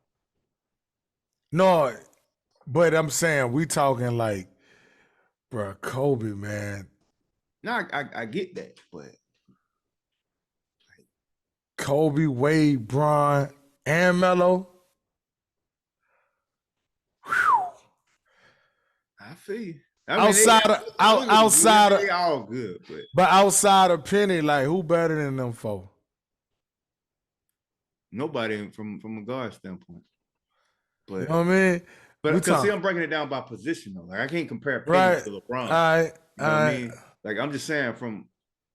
No, but I'm saying we talking like, bro, Kobe, man. No, I get that, but Kobe, Wade, Bron, and Melo. I feel you. Outside of they all good, but outside of Penny, like who better than them four? Nobody from a guard standpoint. But you know what I mean? But because I'm breaking it down by position though. Like I can't compare Penny to LeBron. All right. You know what I mean? Like I'm just saying from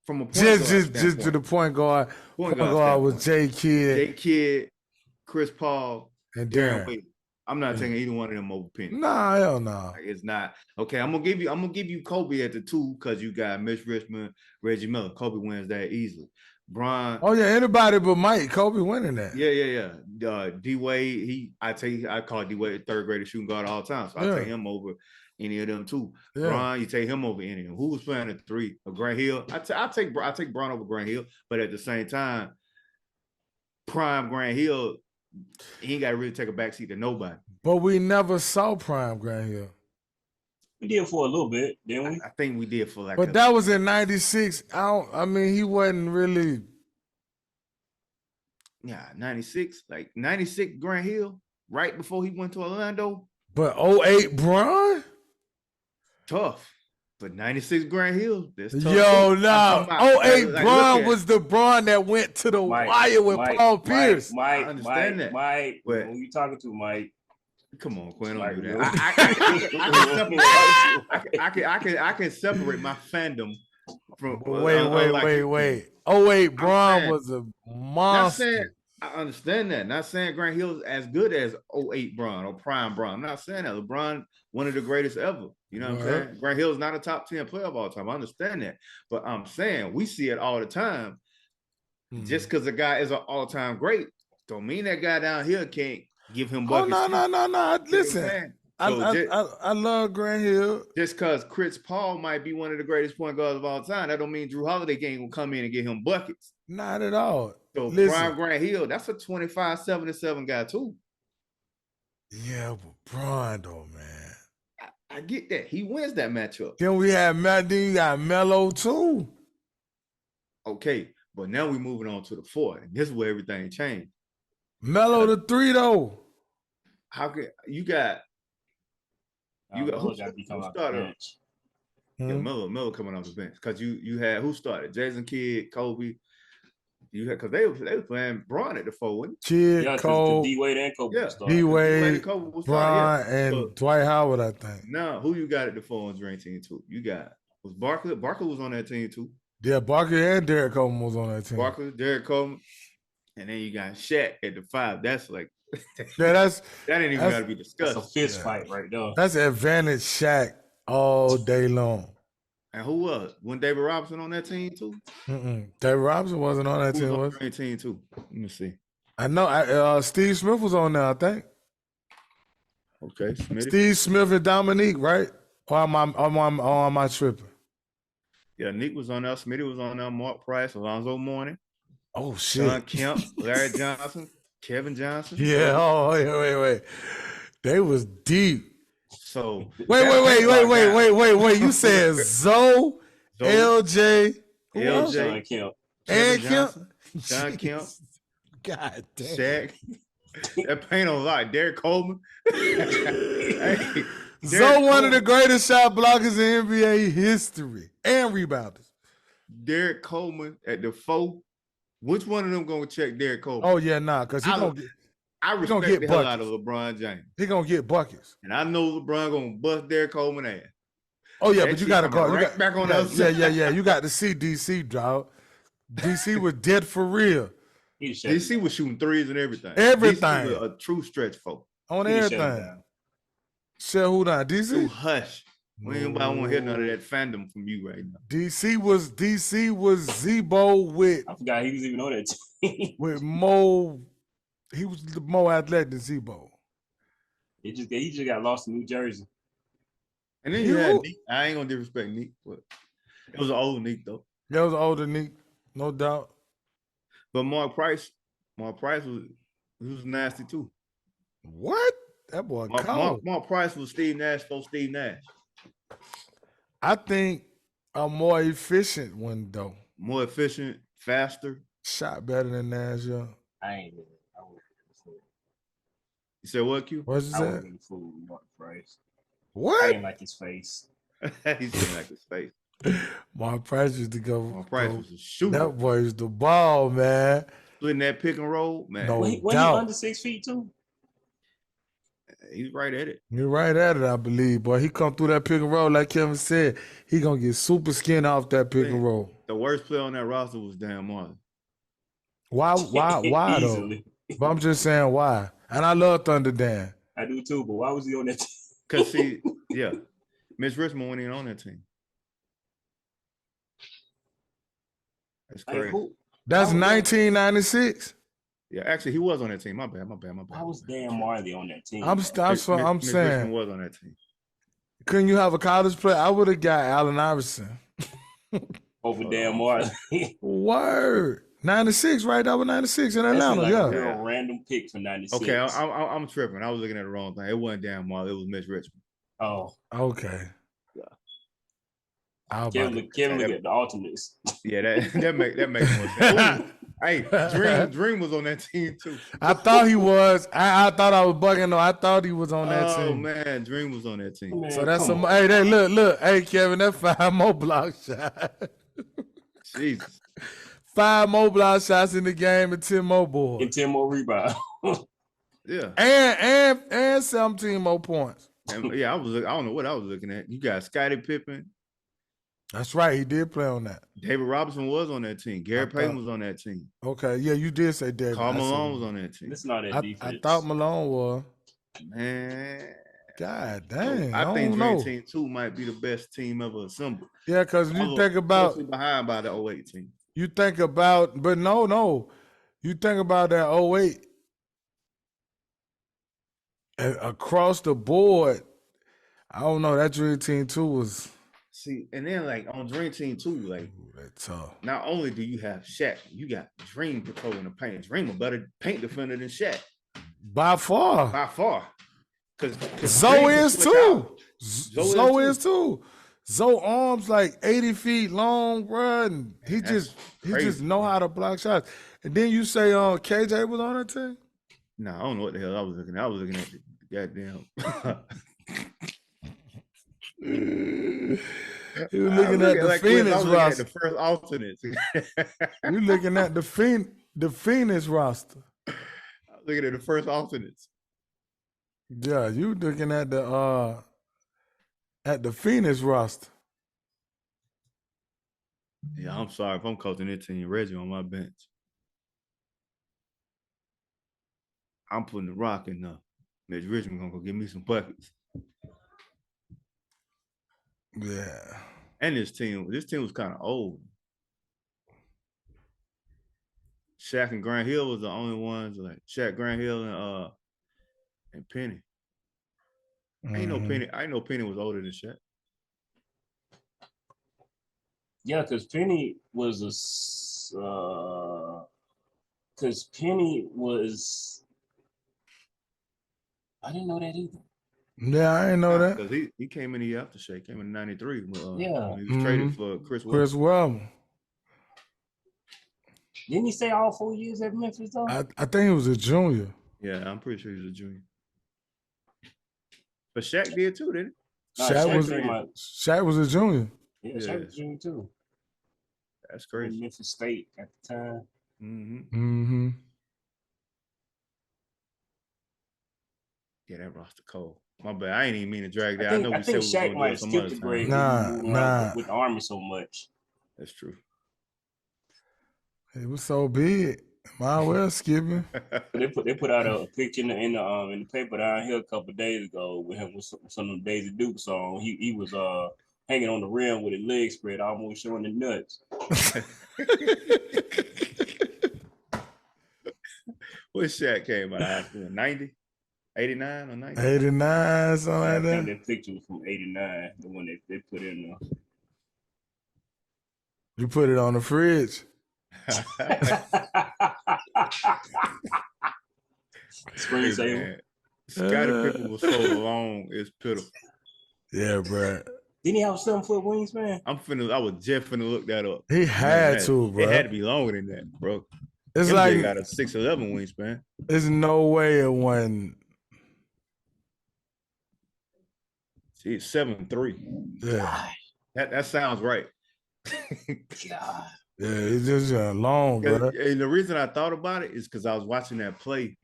a point just to the point guard. Point guard was J Kidd, Chris Paul, and Darren Wade. I'm not taking either one of them over Penny. Nah, hell no. Like, it's not. Okay, I'm gonna give you Kobe at the 2 because you got Mitch Richmond, Reggie Miller. Kobe wins that easily. Bron. Oh yeah, anybody but Mike. Kobe winning that. Yeah. D Wade. I call D Wade third greatest shooting guard of all time. So I take him over any of them too. Yeah. Bron, you take him over any of them. Who was playing at 3? Grant Hill. I take Bron over Grant Hill, but at the same time, prime Grant Hill. He ain't got to really take a backseat to nobody. But we never saw prime Grant Hill. We did for a little bit, didn't we? I think we did for like. But that was in '96. I mean, he wasn't really. Yeah, 96, like 96 Grant Hill, right before he went to Orlando. But 08 Bron? Tough. But 96 Grant Hill, that's tough. Yo, nah. 08 Bron was the Bron that went to the wire with Paul Pierce. I understand that. Mike, who you talking to, Mike? Come on, Quinn, don't do that. I can separate my fandom from. Wait. 08 Bron was a monster. I understand that. Not saying Grant Hill is as good as 08 Bron or Prime Bron. I'm not saying that. LeBron, one of the greatest ever. You know what I'm saying? Grant Hill is not a top 10 player of all time. I understand that. But I'm saying we see it all the time. Just because a guy is an all-time great, don't mean that guy down here can't give him buckets. No. Listen, I love Grant Hill. Just because Chris Paul might be one of the greatest point guards of all time, that don't mean Drew Holiday can't come in and get him buckets. Not at all. So Brian Grant Hill, that's a 25-77 guy too. Yeah, but Bron though, man. I get that. He wins that matchup. Then we have you got Melo too. Okay, but now we're moving on to the 4, and this is where everything changed. Melo the 3 though. How can you got who started? Yeah, Melo coming off the bench because you had who started? Jason Kidd, Kobe. You had because they were playing Bron at the 4, wasn't it? Kidd, Kobe, D-Wade and Kobe. Yeah, D-Wade, Bron, and Dwight Howard, I think. Now, who you got at the 4 on Dream Team 2? You got was Barkley. Barkley was on that team too. Yeah, Barkley and Derek Coleman was on that team. Barkley, Derek Coleman, and then you got Shaq at the 5. That's like that ain't even got to be discussed. That's a fist fight right there. That's advantage Shaq all day long. And who was? Wasn't David Robinson on that team too? David Robinson wasn't on that team. On that team too. Let me see. I know. Steve Smith was on there, I think. Okay, Smitty. Steve Smith and Dominique, right? Or am I tripping? Yeah, Nick was on there. Smitty was on there. Mark Price, Alonzo Mourning. Oh shit. John Kemp, Larry Johnson, Kevin Johnson. Yeah. Oh wait. They was deep. So wait. You said Zoe, LJ, John Kemp, and Kemp, John Kemp. God damn. Shaq. That paint on a lot. Derek Coleman. Zoe, one of the greatest shot blockers in NBA history and rebounders. Derek Coleman at the 4. Which one of them gonna check Derek Coleman? Oh yeah, because I respect the hell out of LeBron James. He gonna get buckets, and I know LeBron gonna bust Derek Coleman ass. Oh yeah, but you gotta go back on the other side. Yeah. You got to see DC, dog. DC was dead for real. DC was shooting threes and everything. Everything. DC was a true stretch foe. On everything. Shut who down? DC? So hush. We ain't want to hear none of that fandom from you right now. DC was Zebo with. I forgot he was even on that team. With Mo. He was the more athletic than Zebo. He just got lost in New Jersey. And then you had Nick. I ain't gonna disrespect Nick, but it was an old Nick though. That was an older Nick, no doubt. But Mark Price was nasty too. What? That boy Mark Price was Steve Nash for Steve Nash. I think a more efficient one though. More efficient, faster. Shot better than Nash, yeah. I ain't. You said what, Q? What's that? Mark Price. What? I didn't like his face. He didn't like his face. Mark Price used to go. Mark Price was a shooter. That boy was the ball, man. Splitting that pick and roll, man. No was he under 6 feet too? He's right at it. You're right at it, I believe. Boy, he come through that pick and roll, like Kevin said. He gonna get super skin off that pick and roll. The worst player on that roster was Dan Marley. Why though? But I'm just saying why. And I love Thunder Dan. I do too, but why was he on that team? Because Mitch Richmond wasn't even on that team. That's crazy. That's 1996. Yeah, actually, he was on that team. My bad. Why was Dan Marley on that team? I'm saying. Richmond was on that team. Couldn't you have a college player? I would have got Allen Iverson. Over Dan Marley. Word. 96, right? That was 96 in Atlanta, like yeah. A random pick for 96. Okay, I'm tripping. I was looking at the wrong thing. It wasn't Dan Marley. It was Mitch Richmond. Oh. Okay. Kevin look at the alternates. Yeah, that makes more sense. Hey, Dream was on that team too. I thought he was. I thought I was bugging though. I thought he was on that team. Oh man, Dream was on that team. Man, so that's some. Hey, look. Hey, Kevin, that's 5 more block shots. Jesus. 5 more block shots in the game and 10 more boards. And 10 more rebounds. Yeah. And 17 more points. And, yeah, I don't know what I was looking at. You got Scottie Pippen. That's right. He did play on that. David Robinson was on that team. Gary Payton was on that team. Okay. Yeah, you did say David. Karl Malone was on that team. It's not that defense. I thought Malone was. Man. God dang. I think Dream Team 2 might be the best team ever assembled. Yeah, because you think about behind by the 08 team. You think about, but no. You think about that 08. And across the board, I don't know. That Dream Team 2 was. See, and then like on Dream Team 2, like that's tough. Not only do you have Shaq, you got Dream patrolling the paint. Dream a better paint defender than Shaq. By far. Because Zoe is too. Zoe is too. Zoe arms like 80 feet long, bro, and he just know how to block shots. And then you say KJ was on that team? No, I don't know what the hell I was looking at. I was looking at the goddamn. You were looking at the Phoenix roster. The first alternates. You looking at the Phoenix roster. I was looking at the first alternates. Yeah, you looking at the Phoenix roster. Yeah, I'm sorry if I'm coaching this team. Reggie on my bench. I'm putting the rock in there. Mitch Richmond gonna go give me some buckets. Yeah. And this team was kind of old. Shaq and Grant Hill was the only ones, like Shaq, Grant Hill, and Penny. I know Penny was older than Shaq. Yeah, because Penny was I didn't know that either. Yeah, I didn't know that. Because he came in the year after Shaq, came in '93. Yeah. He was traded for Chris Webber. Didn't he stay all 4 years at Memphis, though? I think he was a junior. Yeah, I'm pretty sure he was a junior. But Shaq did too, didn't he? Shaq was a junior. Yeah, Shaq was a junior too. That's crazy. In Memphis State at the time. Mm-hmm. Yeah, that roster cold. My bad. I ain't even mean to drag that. I think Shaq might have skipped the grade. Nah. With the Army so much. That's true. It was so big. Might well skip him. They put out a picture in the paper down here a couple of days ago with him with some of the Daisy Duke song. He was hanging on the rim with his legs spread, almost showing the nuts. What Shaq came out of high school? 90? 89 or 90? 89, something like that. That picture was from 89, the one they put in there. You put it on the fridge. Screensaver. Scottie Pippen was so long, it's pitiful. Yeah, bro. Didn't he have a 7-foot wingspan? I was just finna look that up. He had to, bro. It had to be longer than that, bro. It's like he got a 6'11" wingspan. There's no way it won. See, it's 7'3". Yeah. That sounds right. God. Yeah, it's just long, bro. And the reason I thought about it is because I was watching that play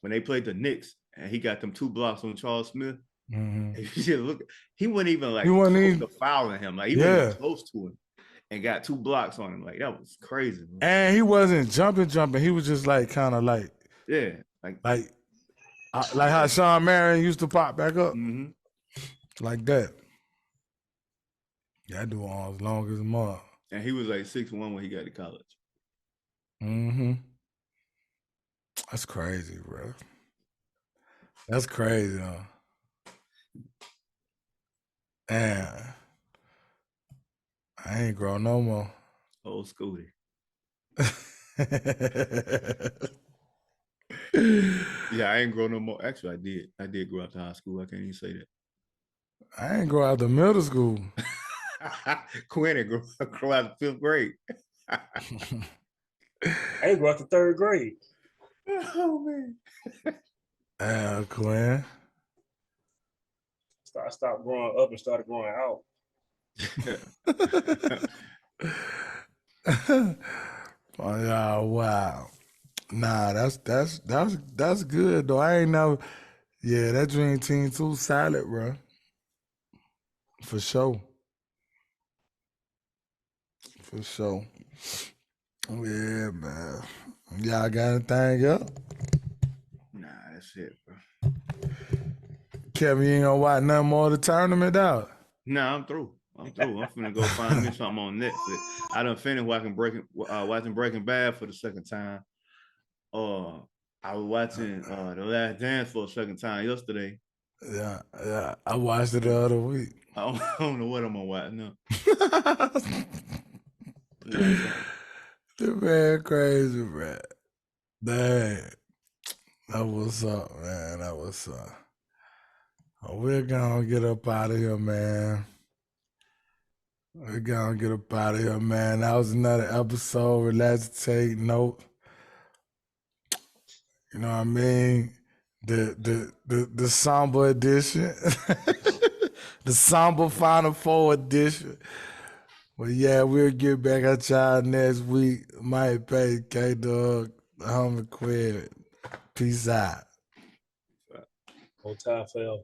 when they played the Knicks, and he got them 2 blocks on Charles Smith. Mm-hmm. Look, he wasn't even like close to fouling him. Like he wasn't even close to him, and got 2 blocks on him. Like that was crazy. Man. And he wasn't jumping. He was just like kind of like like how Sean Marion used to pop back up, like that. Yeah, I do all as long as a mom. And he was like 6'1" when he got to college. That's crazy, bro. That's crazy, huh? And I ain't grow no more. Old schoolie. Yeah, I ain't grow no more. Actually, I did. I did grow up to high school. I can't even say that. I ain't grow out to middle school. Quinn and grow out to 5th grade. I ain't go out to 3rd grade. Oh man. Quinn. I stopped growing up and started growing out. Oh, yeah, wow. Nah, that's good though. I ain't never. Yeah, that Dream Team too solid, bro. For sure. For sure. Yeah, man. Y'all got anything else? Nah, that's it, bro. Kevin, you ain't gonna watch nothing more of the tournament out? Nah, I'm through. I'm finna go find me something on Netflix. I done finished watching Breaking Bad for the second time. I was watching The Last Dance for a second time yesterday. Yeah. I watched it the other week. I don't know what I'm gonna watch now. The man crazy, man. Dang. That was up, man. That was up. We're gonna get up out of here, man. We're gonna get up out of here, man. That was another episode. Relax, take note. You know what I mean? The somber edition. The somber Final Four edition. But yeah, we'll get back at y'all next week. Mike Pay, K-Dog, Homie Quinn. Peace out. Old time forever.